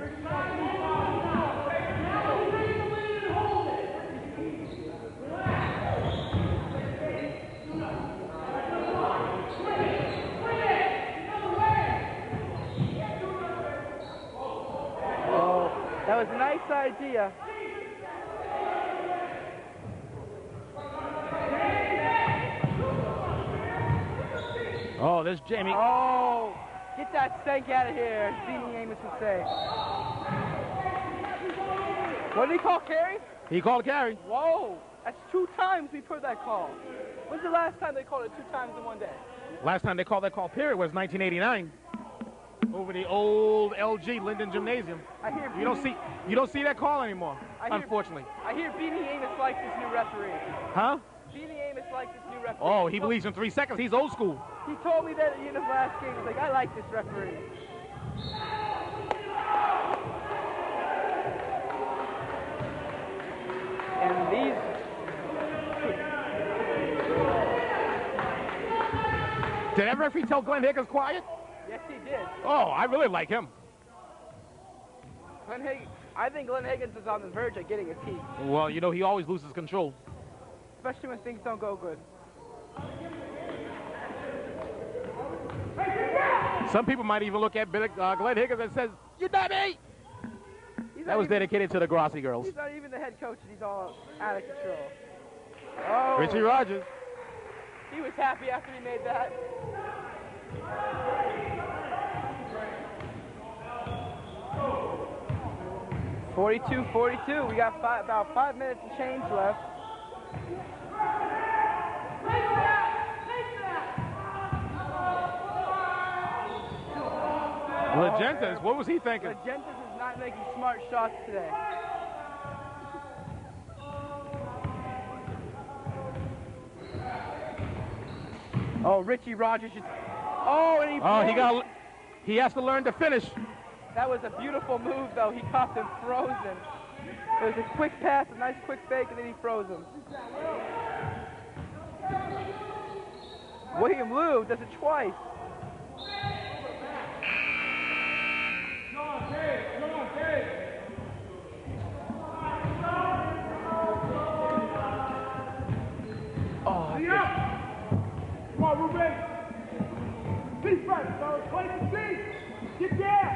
Oh, that was a nice idea. oh, there's Jamie. Oh, get that stank out of here, as Beanie Amos would say. What did he call, carry? He called a carry. Whoa, that's 2 times we've heard that call. When's the last time they called it 2 times in one day? Last time they called that call period was 1989 over the old LG Linden Gymnasium. I hear You don't see that call anymore, unfortunately. I hear Beanie Amos likes this new referee. Huh? Beanie Amos likes this new referee. Oh, he believes in 3 seconds. He's old school. He told me that in his last game. He's like, I like this referee. And these... Did that referee tell Glenn Higgins quiet? Yes, he did. Oh, I really like him. I think Glenn Higgins is on the verge of getting a T, Well, you know, he always loses control. especially when things don't go good. Some people might even look at Glenn Higgins and says, "You done me." That was dedicated to the Grossi girls. He's not even the head coach, and he's all out of control. Oh, Richie Rogers. he was happy after he made that. .42-42. We got about 5 minutes and change left. Legentas, what was he thinking? Legentas is not making smart shots today. Oh, Richie Rogers just... Oh, and he has to learn to finish. That was a beautiful move, though. He caught him frozen. It was a quick pass, a nice quick fake, and then he froze him. William Liu does it twice. Oh, Come on, Ruben. Feet first, fellas. 20 feet. Get there.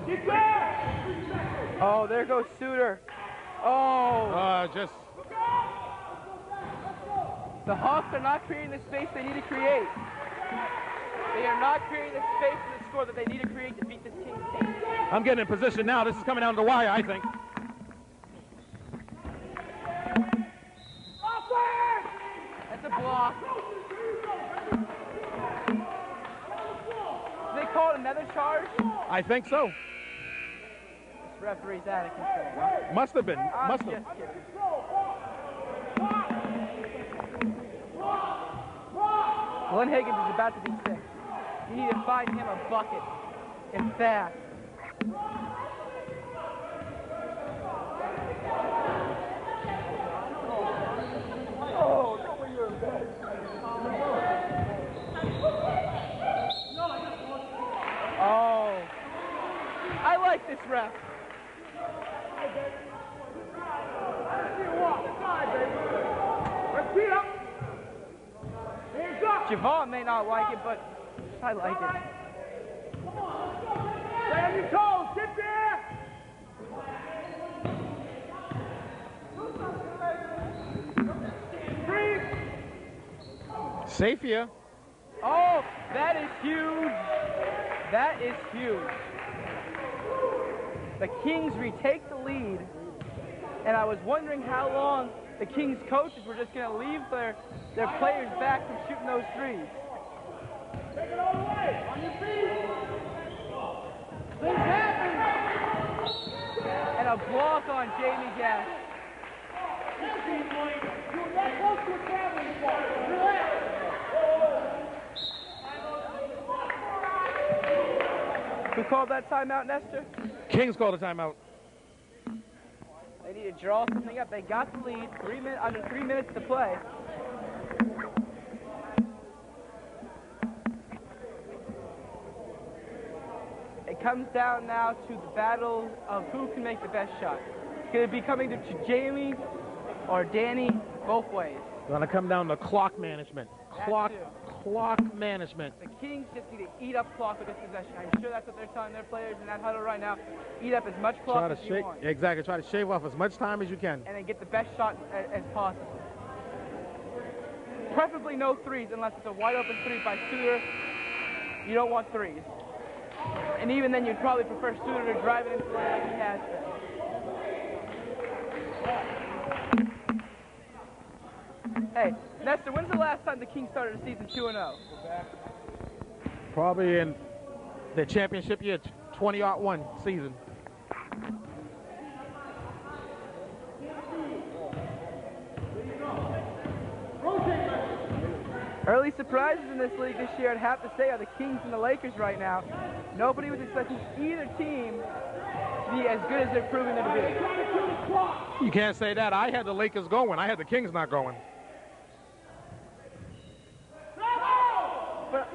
Get there. Oh, there goes Suter. Oh. Just The Hawks are not creating the space they need to create. They are not creating the space and the score that they need to create to beat this Kings team. I'm getting in position now. This is coming down to the wire, I think. That's a block. They called another charge? I think so. This referee's out of control. Must have been. I'm Must just have. kidding. Glenn Higgins is about to be sick. You need to find him a bucket and fast. Oh, I like this ref. Javon may not like it, but I like it. Stay on your toes. Get there. Safe here. Oh, that is huge. That is huge. The Kings retake the lead, And I was wondering how long the Kings coaches were just going to leave their players back from shooting those threes. Take it all the way. On your feet. Things happen. And a block on Jamie Gass. You're that close to a traveling spot. Relax. Who called that timeout, Nestor? Kings called a timeout. They need to draw something up. They got the lead. Under 3 minutes to play. It comes down now to the battle of who can make the best shot. It's going to be coming to Jamie or Danny both ways. It's going to come down to clock management. Clock management. The Kings just need to eat up clock with this possession. I'm sure that's what they're telling their players in that huddle right now. Eat up as much clock as you want. Exactly. Try to shave off as much time as you can. And then get the best shot as possible. Preferably no threes unless it's a wide open three by Suter. You don't want threes. And even then, you'd probably prefer Suter to drive it into the lane like he has been. Hey, Nestor, when's the last time the Kings started a season 2-0? Probably in the championship year, 2001 season. Early surprises in this league this year, I'd have to say, are the Kings and the Lakers right now. Nobody was expecting either team to be as good as they're proving them to be. You can't say that. I had the Lakers going. I had the Kings not going. But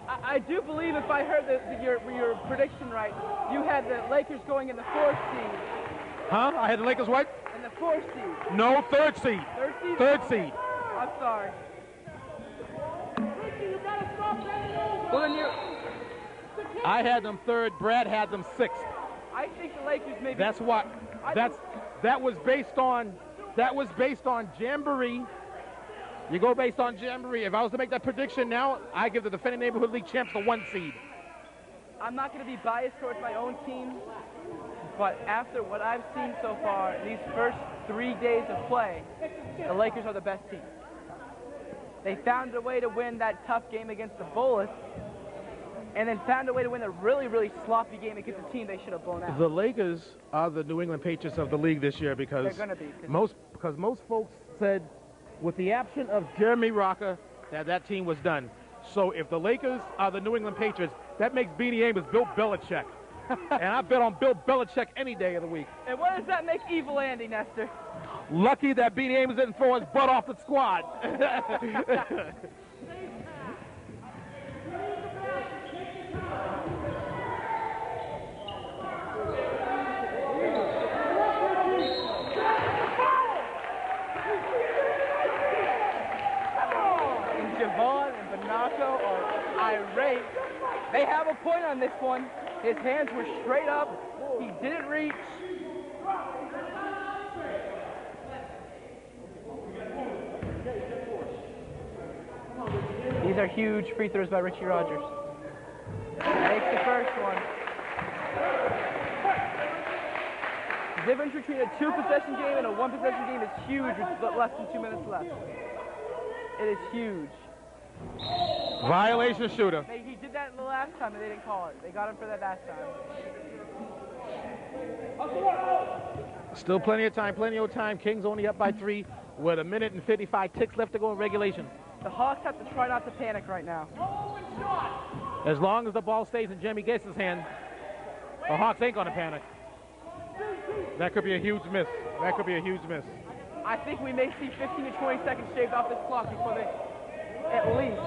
I do believe, if I heard your prediction right, you had the Lakers going in the 4th seed. Huh? I had the Lakers what? In the 4th seed. No, 3rd seed. 3rd seed? 3rd seed. I'm sorry. Well, then I had them 3rd. Brad had them 6th. I think the Lakers maybe. That's what. That was based on Jamboree. You go based on Jamboree. If I was to make that prediction now, I give the defending neighborhood league champs the 1 seed. I'm not going to be biased towards my own team, but after what I've seen so far, these first 3 days of play, the Lakers are the best team. They found a way to win that tough game against the Bullets, and then found a way to win a really, really sloppy game against a team they should have blown out. The Lakers are the New England Patriots of the league this year because they're going to be. Most folks said with the absence of Jeremy Rocker that team was done. So if the Lakers are the New England Patriots, that makes Beanie Amos Bill Belichick. And I bet on Bill Belichick any day of the week. And what does that make Evil Andy, Nestor? Lucky that Beanie Amos didn't throw his butt off the squad. Javon and Banaco are irate. They have a point on this one. His hands were straight up. He didn't reach. These are huge free throws by Richie Rogers. Makes the first one. The difference between a 2-possession game and a 1-possession game is huge with less than 2 minutes left. It is huge. Violation shooter. He did that in the last time and they didn't call it. They got him for that last time. Still plenty of time. Kings only up by 3 with 1 minute and 55 ticks left to go in regulation. The Hawks have to try not to panic right now. As long as the ball stays in Jamie Gase's hand, the Hawks ain't going to panic. That could be a huge miss. I think we may see 15 to 20 seconds shaved off this clock before they, at least,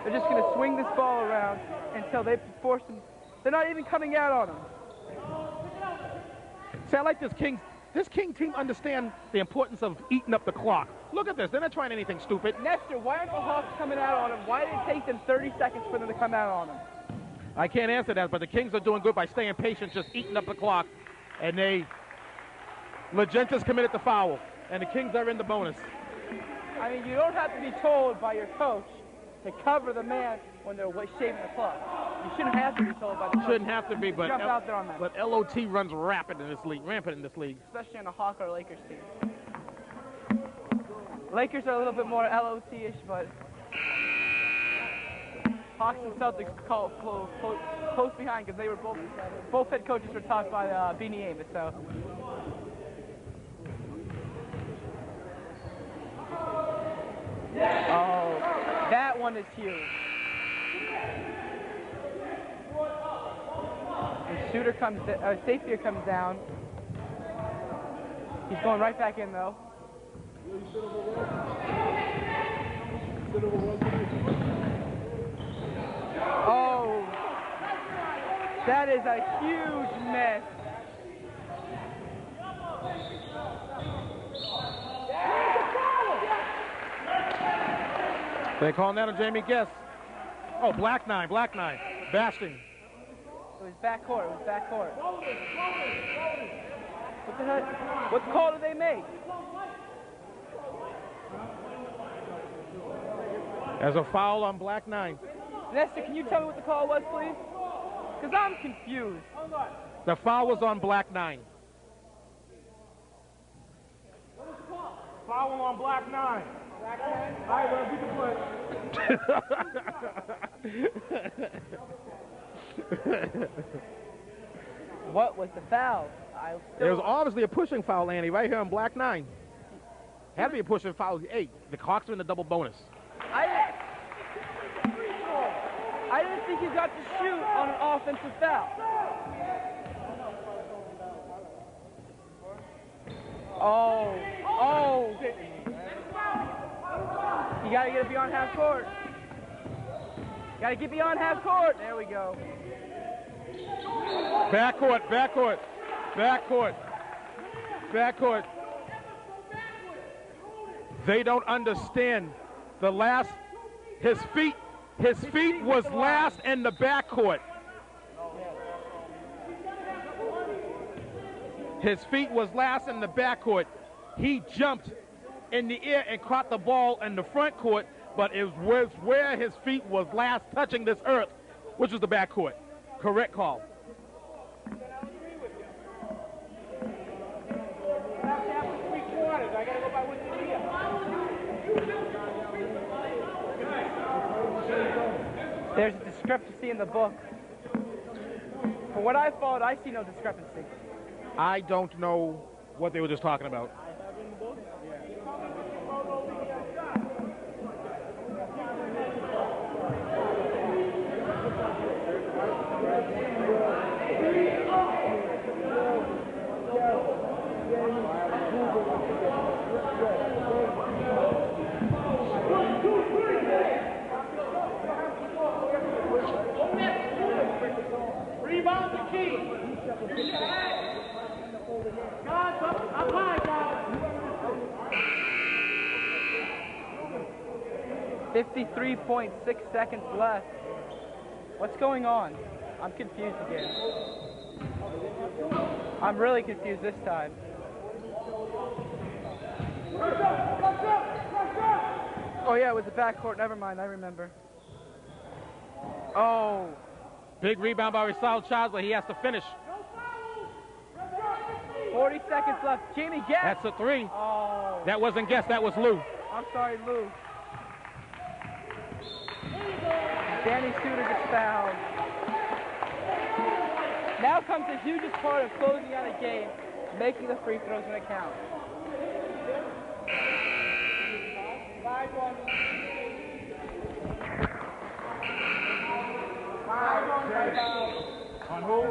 they're just going to swing this ball around until they force them. They're not even coming out on them. See, I like this King team understand the importance of eating up the clock. Look at this. They're not trying anything stupid. Nestor, why aren't the Hawks coming out on them? Why did it take them 30 seconds for them to come out on them? I can't answer that, but the Kings are doing good by staying patient, just eating up the clock. And Magenta's committed the foul, and the Kings are in the bonus. I mean, you don't have to be told by your coach to cover the man when they're shaving the clock. You shouldn't have to be told by the coach. Shouldn't have to be, but jump out there on that. But LOT runs rampant in this league. Especially on a Hawk or Lakers team. Lakers are a little bit more LOT-ish, but Hawks and Celtics close behind because they were both head coaches were taught by Beanie Amos. So. Oh, that one is huge. The safety comes down. He's going right back in though. Oh, that is a huge mess. They calling that on Jamie Guess. Oh, black nine, bashing. It was backcourt. What the heck? What call did they make? As a foul on black nine. Nestor, can you tell me what the call was, please? Because I'm confused. The foul was on black nine. What was the call? Foul on black nine. Black nine? All right, well, beat the play. What was the foul? It was obviously a pushing foul, Andy, right here on black nine. Had to be a pushing foul. Hey, the Hawks are in the double bonus. I didn't think you got to shoot on an offensive foul. Oh. You got to get it beyond half court. There we go. Backcourt. They don't understand the last. His feet was last in the backcourt. His feet was last in the backcourt. He jumped in the air and caught the ball in the front court, but it was where his feet was last touching this earth, which was the backcourt. Correct call. There's a discrepancy in the book. For what I followed, I see no discrepancy. I don't know what they were just talking about. Rebound the key. Guys, up high, guys. 53.6 seconds left. What's going on? I'm confused again. I'm really confused this time. Oh yeah, it was the backcourt. Never mind, I remember. Oh. Big rebound by Rysal Chasler. He has to finish. 40 seconds left. Jamie Guess. That's a three. Oh. That wasn't Guess. That was Lou. I'm sorry, Lou. Danny Suter gets fouled. Now comes the hugest part of closing out a game, making the free throws an account. 5-1. On who?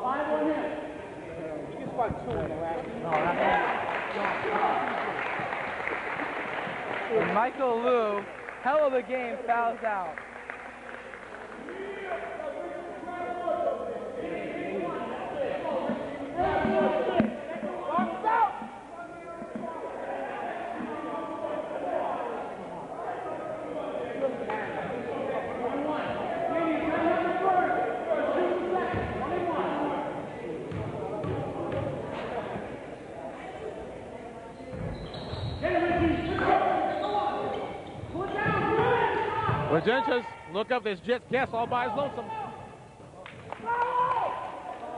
5-1 him. You just got 2 in the last. And Michael Lou, hell of a game, fouls out. Regentas, look up, there's Jets guess all by his lonesome.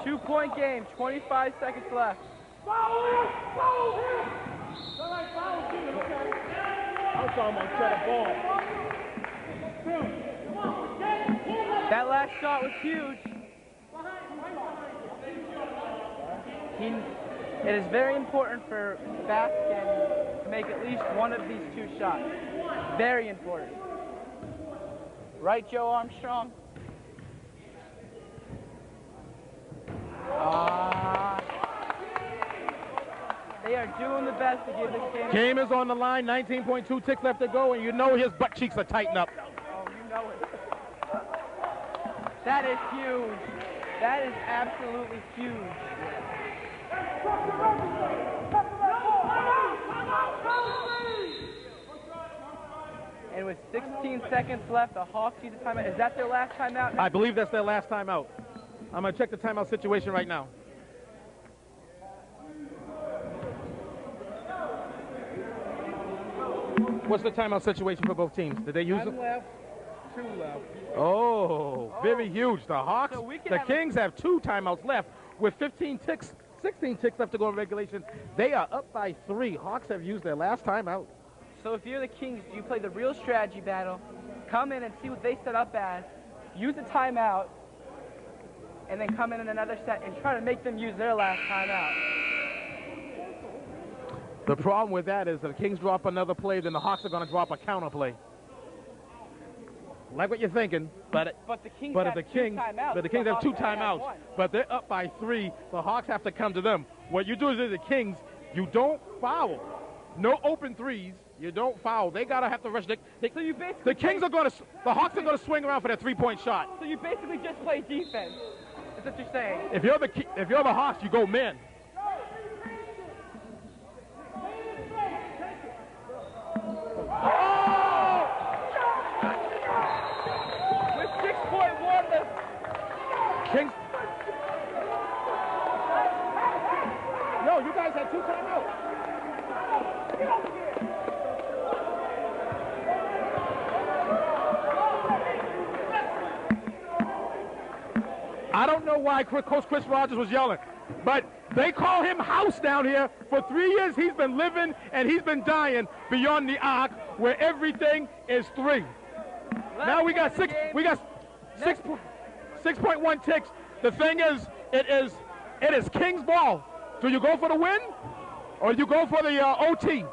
2-point game, 25 seconds left. That last shot was huge. It is very important for Baskin to make at least one of these two shots. Very important. Right, Joe Armstrong? They are doing the best to give this game. Game is on the line, 19.2 ticks left to go, and you know his butt cheeks are tightened up. Oh, you know it. That is huge. That is absolutely huge. And with 16 seconds left, the Hawks use a timeout. Is that their last timeout? I believe that's their last timeout. I'm going to check the timeout situation right now. What's the timeout situation for both teams? Did they use it? 1 left, 2 left. Oh, very huge. The Hawks, So we can the have Kings have 2 timeouts left with 16 ticks left to go in regulation. They are up by 3. Hawks have used their last timeout. So if you're the Kings, you play the real strategy battle, come in and see what they set up as, use a timeout, and then come in another set and try to make them use their last timeout. The problem with that is if the Kings drop another play, then the Hawks are going to drop a counter play. Like what you're thinking, but the Kings if have the two Kings, timeouts, but the Kings have 2 Hawks only have timeouts, one. but they're up by 3. The Hawks have to come to them. What you do is, as the Kings, you don't foul. No open threes. You don't foul. They gotta have to rush. So you basically the Kings are gonna. The Hawks are gonna swing around for that 3-point shot. So you basically just play defense. That's what you're saying. If you're the Hawks, you go man. With 6.1 left. Kings. No, you guys had 2 timeouts. I don't know why Coach Chris Rogers was yelling, but they call him House down here. For 3 years, he's been living and he's been dying beyond the arc, where everything is 3. Now we got 6.1 ticks. The thing is, it is Kings ball. Do you go for the win, or do you go for the OT?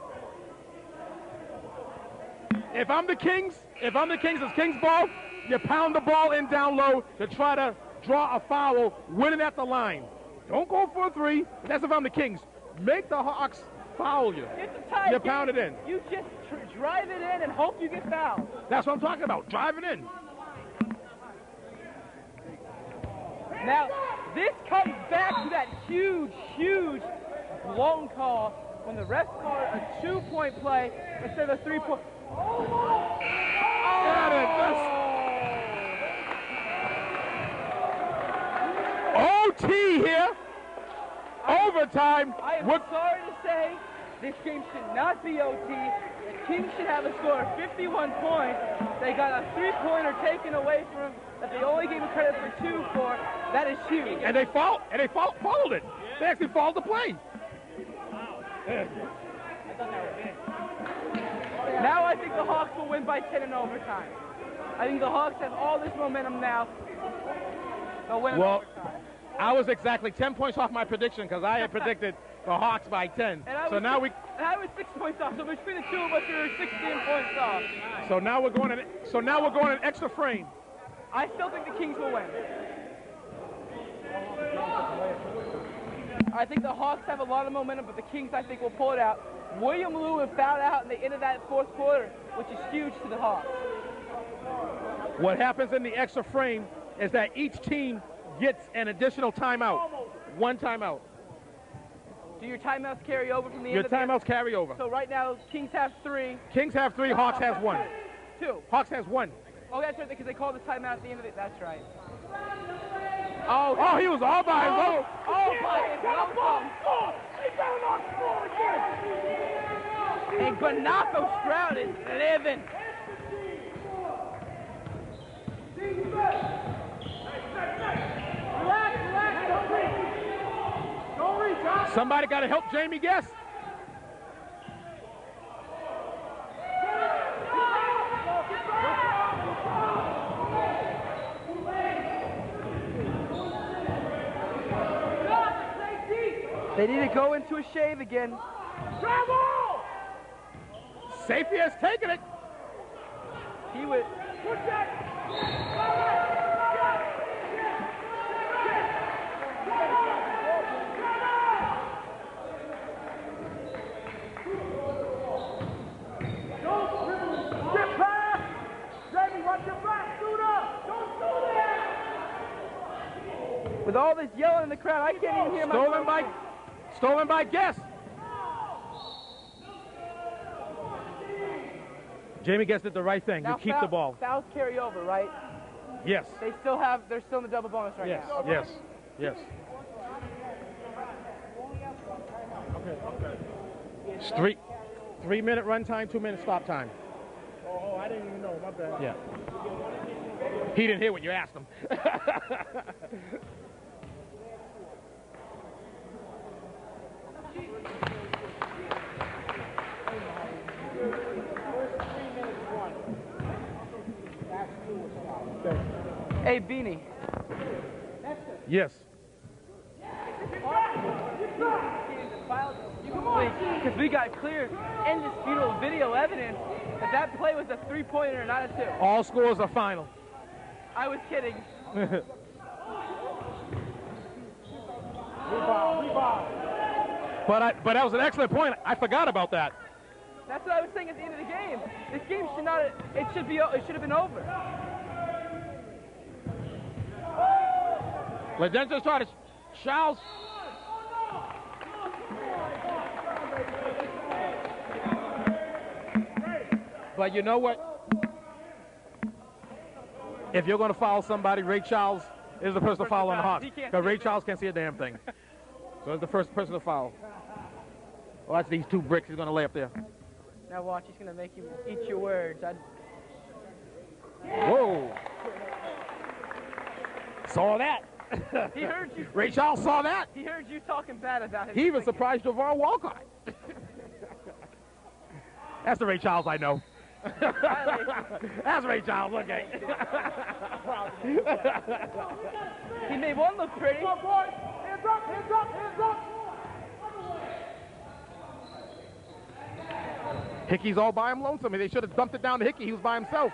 If I'm the Kings, it's Kings ball. You pound the ball in down low to try to draw a foul, winning at the line. Don't go for a 3. That's if I'm the Kings. Make the Hawks foul you. You pound it in. You just drive it in and hope you get fouled. That's what I'm talking about. Drive it in. Now, this comes back to that huge, huge blown call when the refs call it a 2-point play instead of a 3-point. OT here. Overtime. I am sorry to say, this game should not be OT. The Kings should have a score of 51 points. They got a 3-pointer taken away from them that they only gave a credit for 2 for. That is huge. And they followed it. They actually followed the play. Now I think the Hawks will win by 10 in overtime. I think the Hawks have all this momentum now. They'll win in overtime. I was exactly 10 points off my prediction because I had predicted the Hawks by 10. And I was 6 points off. So between the 2 of us, we were 16 points off. So now we're going an extra frame. I still think the Kings will win. I think the Hawks have a lot of momentum, but the Kings, I think, will pull it out. William Lewin fouled out in the end of that 4th quarter, which is huge to the Hawks. What happens in the extra frame is that each team gets an additional timeout. 1 timeout. Do your timeouts carry over from the end Your of the timeouts carry over. So right now, Kings have 3. Kings have 3, Hawks has 1. 2. Hawks has 1. Oh, that's right, because they called the timeout at the end of it. That's right. Oh, he was all by his own. All by his own. And Guanaco Stroud is living. Somebody got to help Jamie Guess. They need to go into a shave again. Travel! Safety has taken it. He would. Get past! Jamie, watch your back, Suda! Don't do that! With all this yelling in the crowd, I can't even hear my Stolen by Guess. Jamie Guess did the right thing. Now You keep the ball. Fouls carry over, right? Yes. They're still in the double bonus right Yes. now. Yes. Yes. It's 3-minute run time, 2-minute stop time. Oh, I didn't even know. My bad. Yeah. He didn't hear what you asked him. Hey, Beanie. Yes. Because we got clear, indisputable video evidence that play was a 3-pointer, not a 2. All scores are final. I was kidding. But that was an excellent point. I forgot about that. That's what I was saying at the end of the game. This game should not. It should have been over. Ledenzo's trying to. Charles. But you know what? If you're going to foul somebody, Ray Charles is the person to foul on the Hawks. Because Ray Charles can't see a damn thing. So it's the first person to foul. Well, that's these 2 bricks he's going to lay up there. Now watch, he's gonna make you eat your words. Whoa. Saw that. He heard you. Ray Charles saw that. He heard you talking bad about him. He even surprised Javon Walcott. That's the Ray Charles I know. That's Ray Charles, okay. He made one look pretty. Hands up, boys! Hands up, hands up, hands up! Hickey's all by him lonesome. They should have dumped it down to Hickey. He was by himself.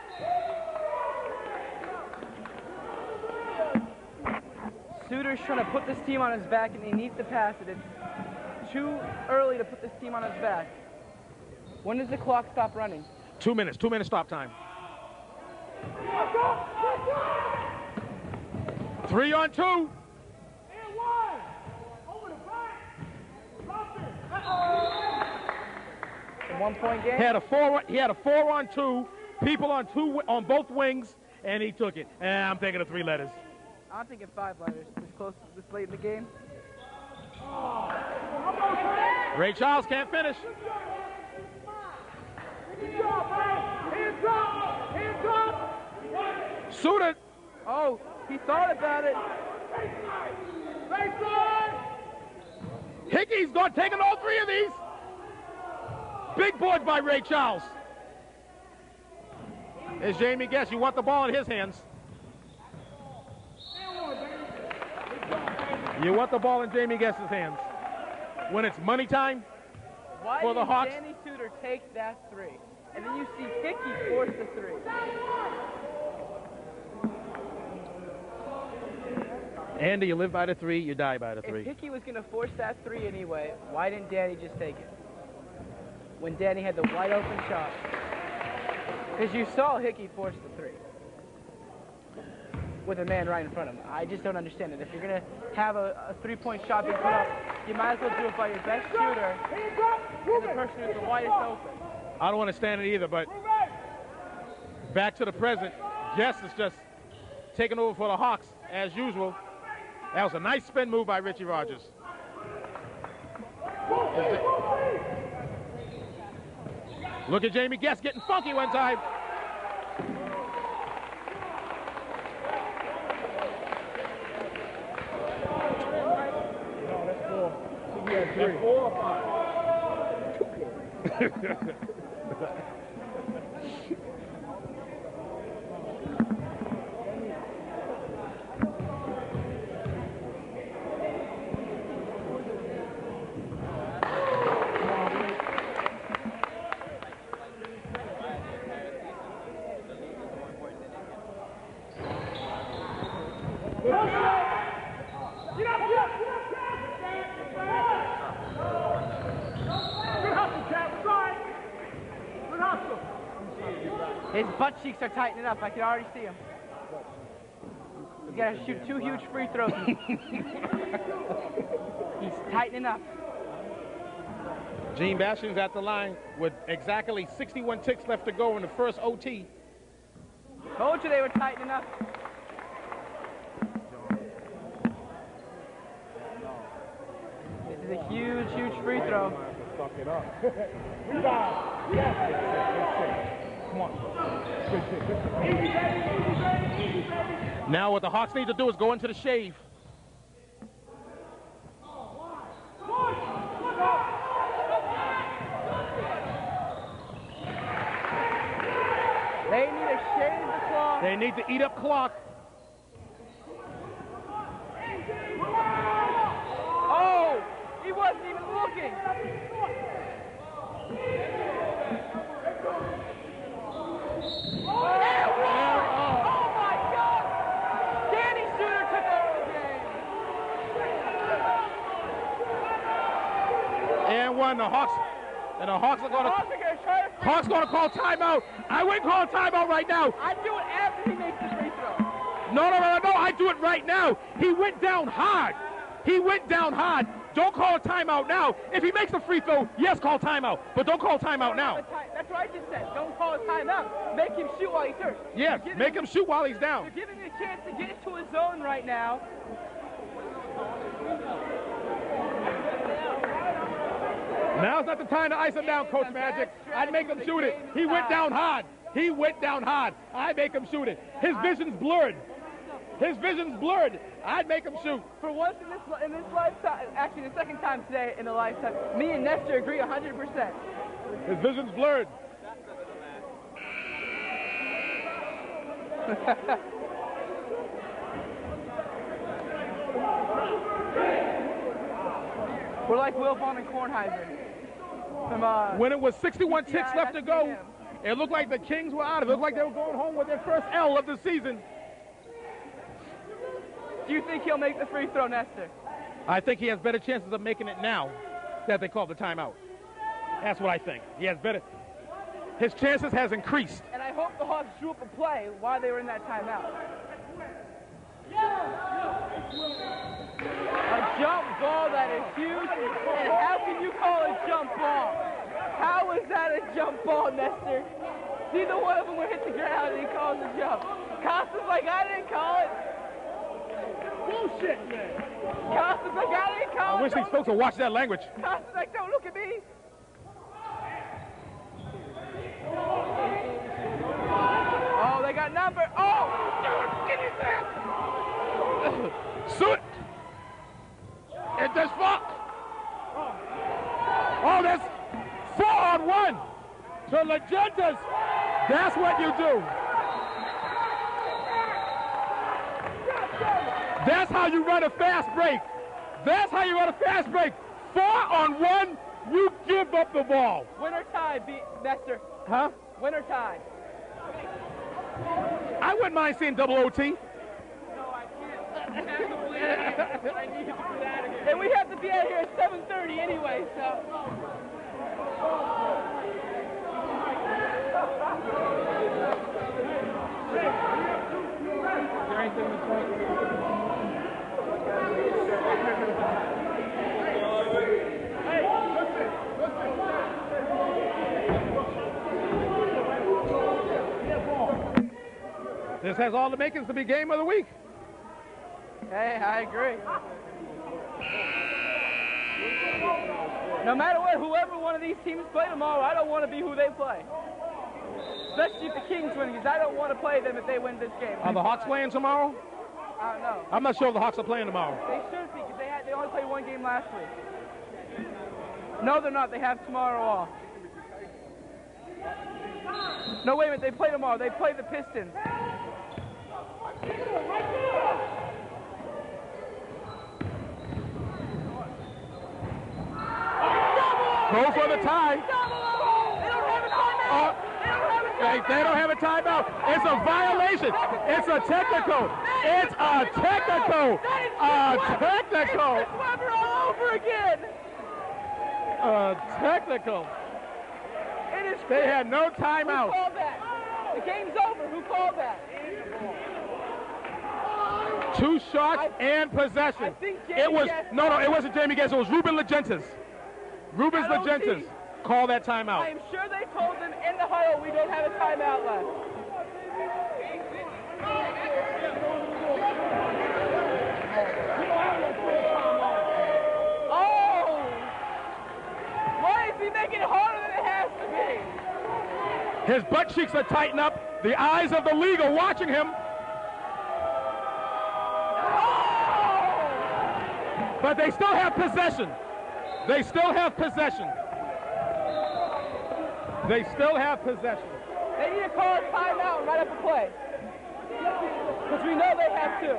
Suter's trying to put this team on his back, and he needs to pass it. It's too early to put this team on his back. When does the clock stop running? 2 minutes. 2-minute stop time. 3 on 2. And 1! Over the back! Drop it! It's a 1-point game. He had a 4 on 2. People on both wings, and he took it. And I'm thinking of 3 letters. I'm thinking 5 letters. This late in the game. Ray Charles can't finish. Good job, man! Hands up! Hands up! Suited. Oh, he thought about it. Baseline! Hickey's going taking all 3 of these. Big boards by Ray Charles. As Jamie Guess, you want the ball in his hands. You want the ball in Jamie Guess's hands. When it's money time for the Hawks. Why did Danny Suter take that 3? And then you see Hickey force the 3. Andy, you live by the 3, you die by the 3. If Hickey was going to force that 3 anyway, why didn't Danny just take it? When Danny had the wide open shot. Because you saw Hickey force the 3. With a man right in front of him. I just don't understand it. If you're going to have a 3-point shot being put up, you might as well do it by your best shooter and the person who's the widest open. I don't understand it either, but back to the present, Guess is just taking over for the Hawks as usual. That was a nice spin move by Richie Rogers. Look at Jamie Guess getting funky one time. he had 3. 4 or 5. His butt cheeks are tightening up. I can already see him. He's got to shoot 2 huge free throws. He's tightening up. Gene Bastian's at the line with exactly 61 ticks left to go in the first OT. Told you they were tightening up. This is a huge, huge free throw. Fuck it up. Rebound. Yes. Come on. Now what the Hawks need to do is go into the shave. They need to shave the clock. They need to eat up clock. Oh, he wasn't even looking. Oh my God! Danny Shooter took over the game. And one, the Hawks are going to Hawks going to call timeout. I wouldn't call a timeout right now. I do it after he makes the free throw. No, I do it right now. He went down hard. He went down hard. Don't call a timeout now. If he makes a free throw, yes, call timeout. But don't call timeout now. That's what I just said. Don't call a timeout. Make him shoot while he's hurt. Yes, make him shoot while he's down. You're giving him a chance to get into his zone right now. Now's not the time to ice him down, Coach Magic. I'd make him shoot it. He went down hard. He went down hard. I'd make him shoot it. His vision's blurred. His vision's blurred. I'd make him shoot. For once in this lifetime, actually the second time today in a lifetime, me and Nestor agree 100%. His vision's blurred. We're like Will Vaughn and Kornheiser. When it was 61 ticks left to go, it looked like the Kings were out of it. It looked like they were going home with their first L of the season. Do you think he'll make the free throw, Nestor? I think he has better chances of making it now that they called the timeout. That's what I think. He has better. His chances has increased. And I hope the Hawks drew up a play while they were in that timeout. A jump ball that is huge. And how can you call a jump ball? How is that a jump ball, Nestor? Neither one of them would hit the ground and he calls a jump. Costa's like, I didn't call it. Bullshit, man. Costa's like, I didn't call it. I wish these folks would watch that language. Costa's like, don't look at me. Oh, they got number. Oh, get his ass. Suit. It does fuck. Oh, that's 4-on-1 to Legendas. That's what you do. That's how you run a fast break. That's how you run a fast break. 4-on-1, you give up the ball. Win or tie, Nestor. Huh? Win or tie. I wouldn't mind seeing double OT. And we have to be out here at 7:30 anyway, so. This has all the makings to be game of the week. Hey, I agree. No matter what, whoever one of these teams play tomorrow, I don't want to be who they play. Especially if the Kings win, because I don't want to play them if they win this game. Are the Hawks playing tomorrow? I don't know. I'm not sure if the Hawks are playing tomorrow. They should be, because they only played one game last week. No, they're not. They have tomorrow off. No, wait a minute. They play tomorrow. They play the Pistons. Go for the tie. They don't have a timeout. They don't have a timeout. It's a violation. It's a technical. It's a technical. A technical. It's Weber all over again. A technical. It is. They had no timeout. Who called that? The game's over. Who called that? 2 shots and possession. I think Jamie It was Guest- no, it wasn't Jamie Guest. It was Ruben Legentas. Ruben I don't Legentas see. called that I timeout. am sure they told them in the huddle we don't have a timeout left. Oh! Why is he making it harder than it has to be? His butt cheeks are tightened up. The eyes of the league are watching him. Oh! But they still have possession. They still have possession. They still have possession. They need to call a timeout and write up a play. Because we know they have to.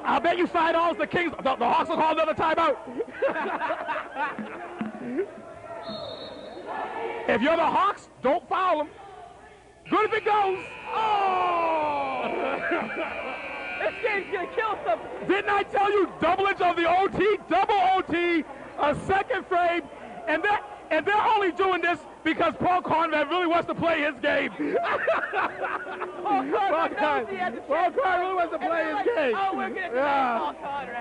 I'll bet you $5 the Kings, the Hawks will call another timeout. If you're the Hawks, don't foul them. Good if it goes. Oh! This game's going to kill something. Didn't I tell you doublage of the OT, double OT, a second frame, and they're only doing this because Paul Conrad really wants to play his game. Paul Conrad really wants to play his game. Oh, we're going to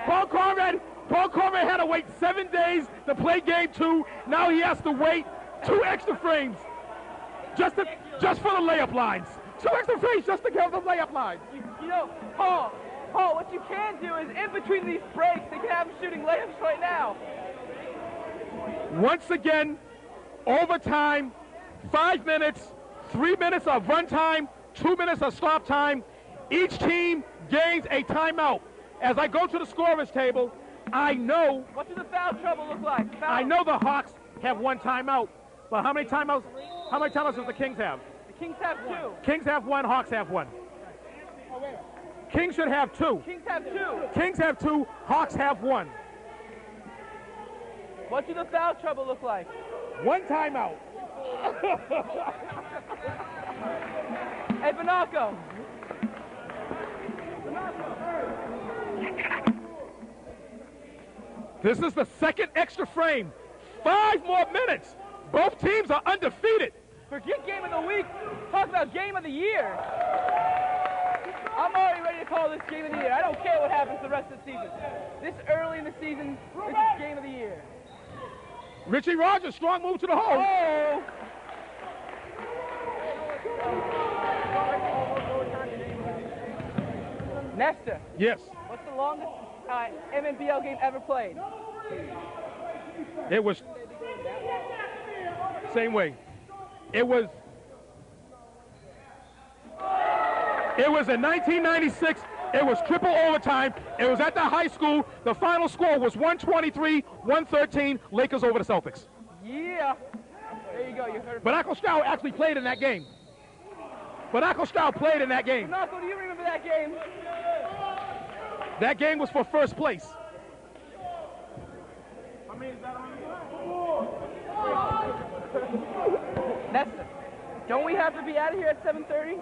Paul Conrad. Paul Conrad had to wait 7 days to play game 2. Now he has to wait 2 extra frames just for the layup lines. 2 extra frames just to get the layup lines. You know, Paul, what you can do is in between these breaks, they can have him shooting layups right now. Once again, overtime, 5 minutes, 3 minutes of run time, 2 minutes of stop time. Each team gains a timeout. As I go to the scorer's table, I know. What does the foul trouble look like? I know the Hawks have 1 timeout, but how many timeouts does the Kings have? The Kings have 2. Kings have 1, Hawks have 1. Kings should have 2. Kings have 2. Kings have 2, Hawks have 1. What does the foul trouble look like? 1 timeout. Hey, Banaco. This is the second extra frame. 5 more minutes. Both teams are undefeated. Forget game of the week. Talk about game of the year. I'm already ready to call this game of the year. I don't care what happens the rest of the season. This early in the season, this is game of the year. Richie Rogers, strong move to the hole. Oh! Nestor, Yes, what's the longest MNBL game ever played? it was same way. It was in 1996. It was triple overtime. It was at the high school. The final score was 123-113. Lakers over the Celtics. Yeah. There you go. You heard it. But Akko Stroud actually played in that game. Banaco, do you remember that game? That game was for first place. Nestor, don't we have to be out of here at 7:30?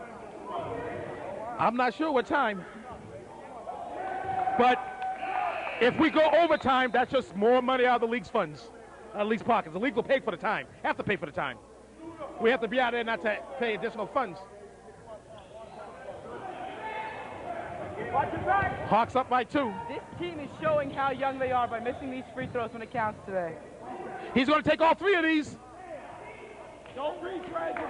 I'm not sure what time. But if we go overtime, that's just more money out of the league's funds, out of the league's pockets. The league will pay for the time, have to pay for the time. We have to be out there not to pay additional funds. Watch your back. Hawks up by 2. This team is showing how young they are by missing these free throws when it counts today. He's going to take all 3 of these. Don't reach right back.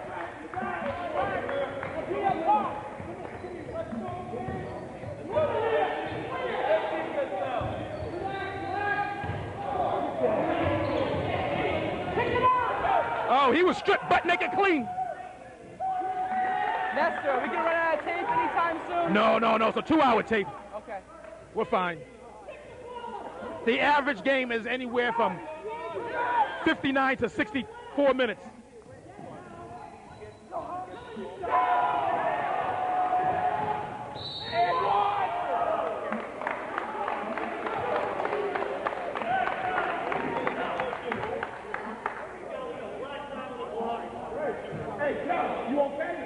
Oh, he was stripped butt naked clean. Nestor, are we going to run out of tape anytime soon? No. It's a 2-hour tape. Okay. We're fine. The average game is anywhere from 59 to 64 minutes. You okay?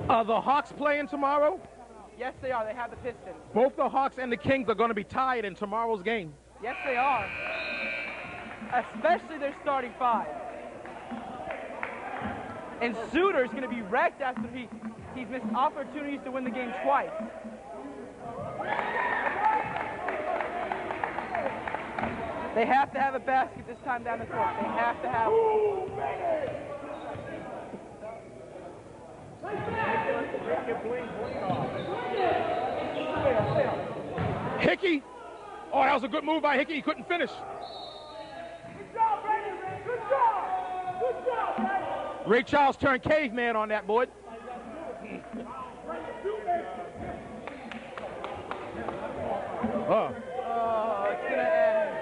Are the Hawks playing tomorrow? Yes, they are. They have the Pistons. Both the Hawks and the Kings are going to be tied in tomorrow's game. Yes, they are. Especially their starting five. And Suter's going to be wrecked after he's missed opportunities to win the game twice. They have to have a basket this time down the court. They have to have Hickey. Oh, that was a good move by Hickey. He couldn't finish. Good job, Brandon. Good job. Good job, Brandon. Ray Charles turned caveman on that board. Oh, it's going to end.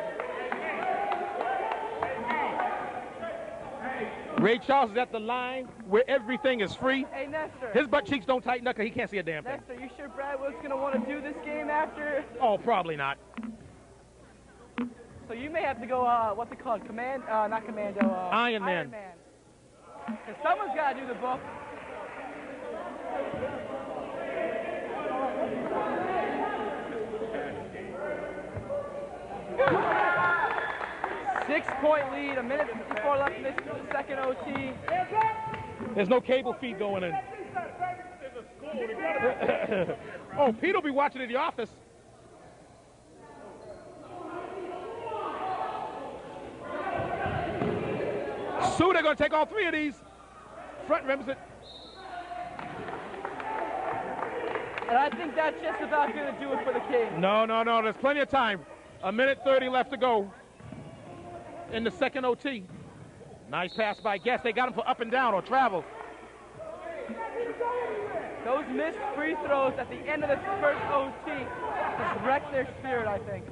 Ray Charles is at the line where everything is free. Hey, Nestor. His butt cheeks don't tighten up because he can't see a damn thing. Nestor, you sure Brad was going to want to do this game after? Oh, probably not. So you may have to go, what's it called? Not Commando. Iron Man. Because someone's got to do the book. Six-point lead, a minute and 54 left in this second OT. There's no cable feed going in. Oh, Pete will be watching in the office. Soon they're going to take all three of these. Front rims it. And I think that's just about going to do it for the Kings. No. There's plenty of time. A minute 30 left to go in the second OT. Nice pass by Guest. They got him for up and down or travel. Those missed free throws at the end of the first OT just wrecked their spirit, I think.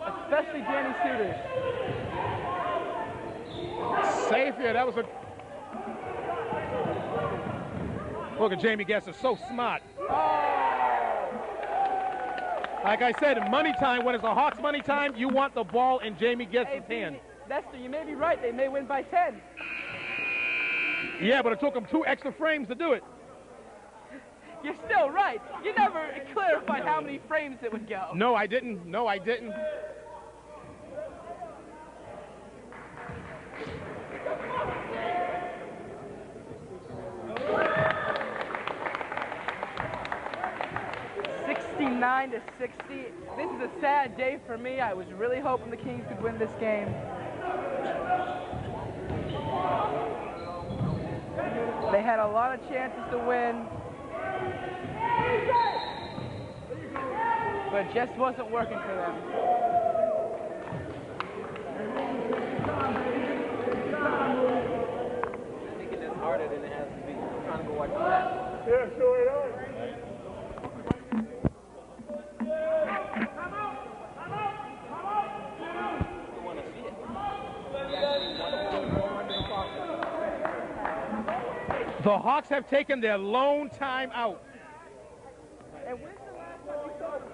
Especially Danny Suter. Safe here. That was a... Look at Jamie Guest is so smart. Like I said, money time, when it's the Hawks money time, you want the ball in Jamie Guest's hand. Nestor, you may be right. They may win by 10. Yeah, but it took them 2 extra frames to do it. You're still right. You never clarified how many frames it would go. No, I didn't. 69 to 60. This is a sad day for me. I was really hoping the Kings could win this game. They had a lot of chances to win, but it just wasn't working for them. I think it's just harder than it has to be. I'm trying to go watch that. Yeah, sure it is. The Hawks have taken their lone time out. And when's the last time you saw the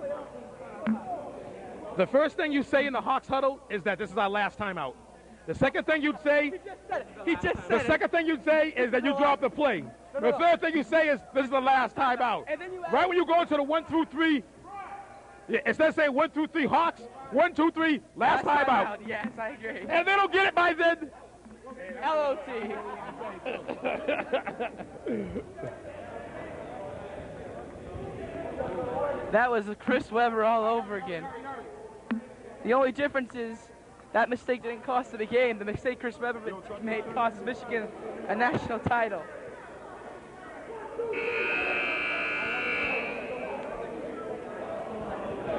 playoffs? The first thing you say in the Hawks huddle is that this is our last time out. The second thing you'd say, He just said it. He just said the it. second thing you'd say is that you dropped the play. The third thing you say is this is the last time out. And then you Right when you go into the 1 through 3, instead of saying 1 through 3 Hawks, 1, 2, 3, last time out. Yes, I agree. And they don't get it by then. LOT. That was Chris Webber all over again. The only difference is that mistake didn't cost them a game. The mistake Chris Webber made cost Michigan a national title.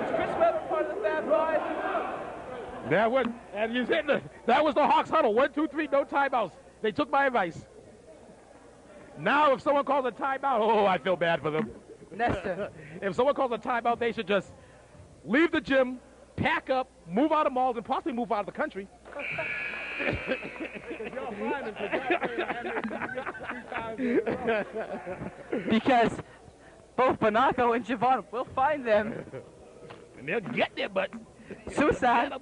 Is Chris Webber part of the Fab Five? That was the Hawks huddle. 1, 2, 3, no timeouts. They took my advice. Now, if someone calls a timeout, oh, I feel bad for them. Nesta. If someone calls a timeout, they should just leave the gym, pack up, move out of malls, and possibly move out of the country. Because both Bonaco and Javon will find them. And they'll get their butts. Suicide.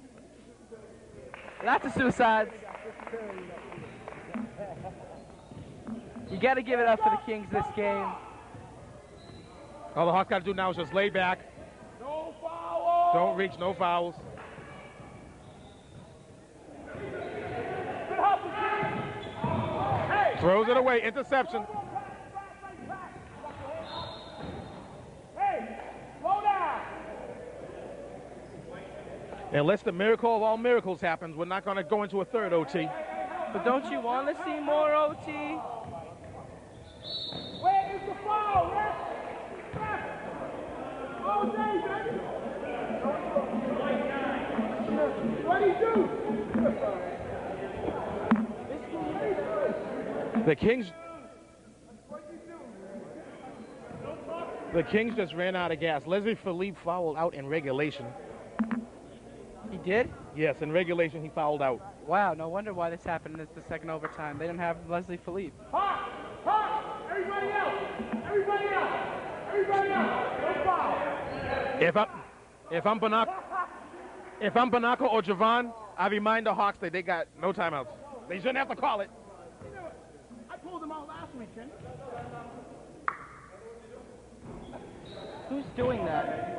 Lots of suicides. You got to give it up for the Kings this game. All the Hawks got to do now is just lay back. No foul. Don't reach, no fouls. Throws it away, interception. Hey, slow down. Unless the miracle of all miracles happens, we're not going to go into a third OT. But don't you want to see more OT? Where is the foul, man? All day, baby. What do you do? The Kings just ran out of gas. Leslie Philippe fouled out in regulation. He did? Yes, in regulation he fouled out. Wow, no wonder why this happened in the second overtime. They didn't have Leslie Philippe. Hawk! Hawk! Everybody else! Everybody else! Everybody else! No foul! If I'm Bonaco or Javon, I remind the Hawks that they got no timeouts. They shouldn't have to call it. You know, I pulled them out last weekend. Who's doing that?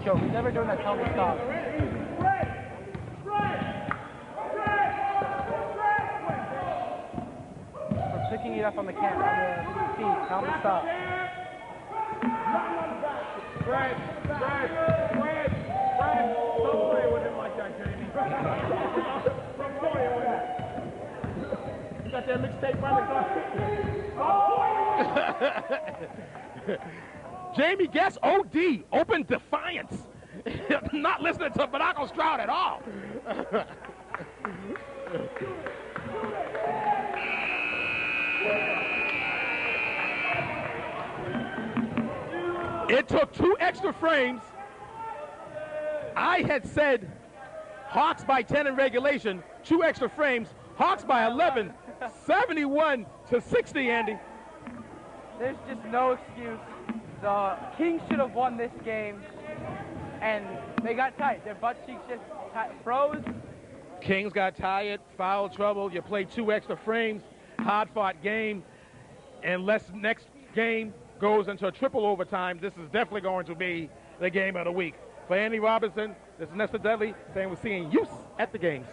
Joe, who's never doing that? Tell me stop. We're picking it up on the camera, on the feed. Tell me stop. Fred, don't play with him like that, Jamie. Don't play with him. You got that mixtape by the car? Jamie, guess OD, open defiance. Not listening to Bonaco's crowd at all. It took 2 extra frames. I had said Hawks by 10 in regulation, 2 extra frames. Hawks by 11, 71-60, Andy. There's just no excuse. The Kings should have won this game, and they got tight. Their butt cheeks just froze. Kings got tired, foul trouble. You play 2 extra frames, hard-fought game. Unless next game goes into a triple overtime, this is definitely going to be the game of the week. For Andy Robinson, this is Nesta Dudley saying we're seeing use at the games.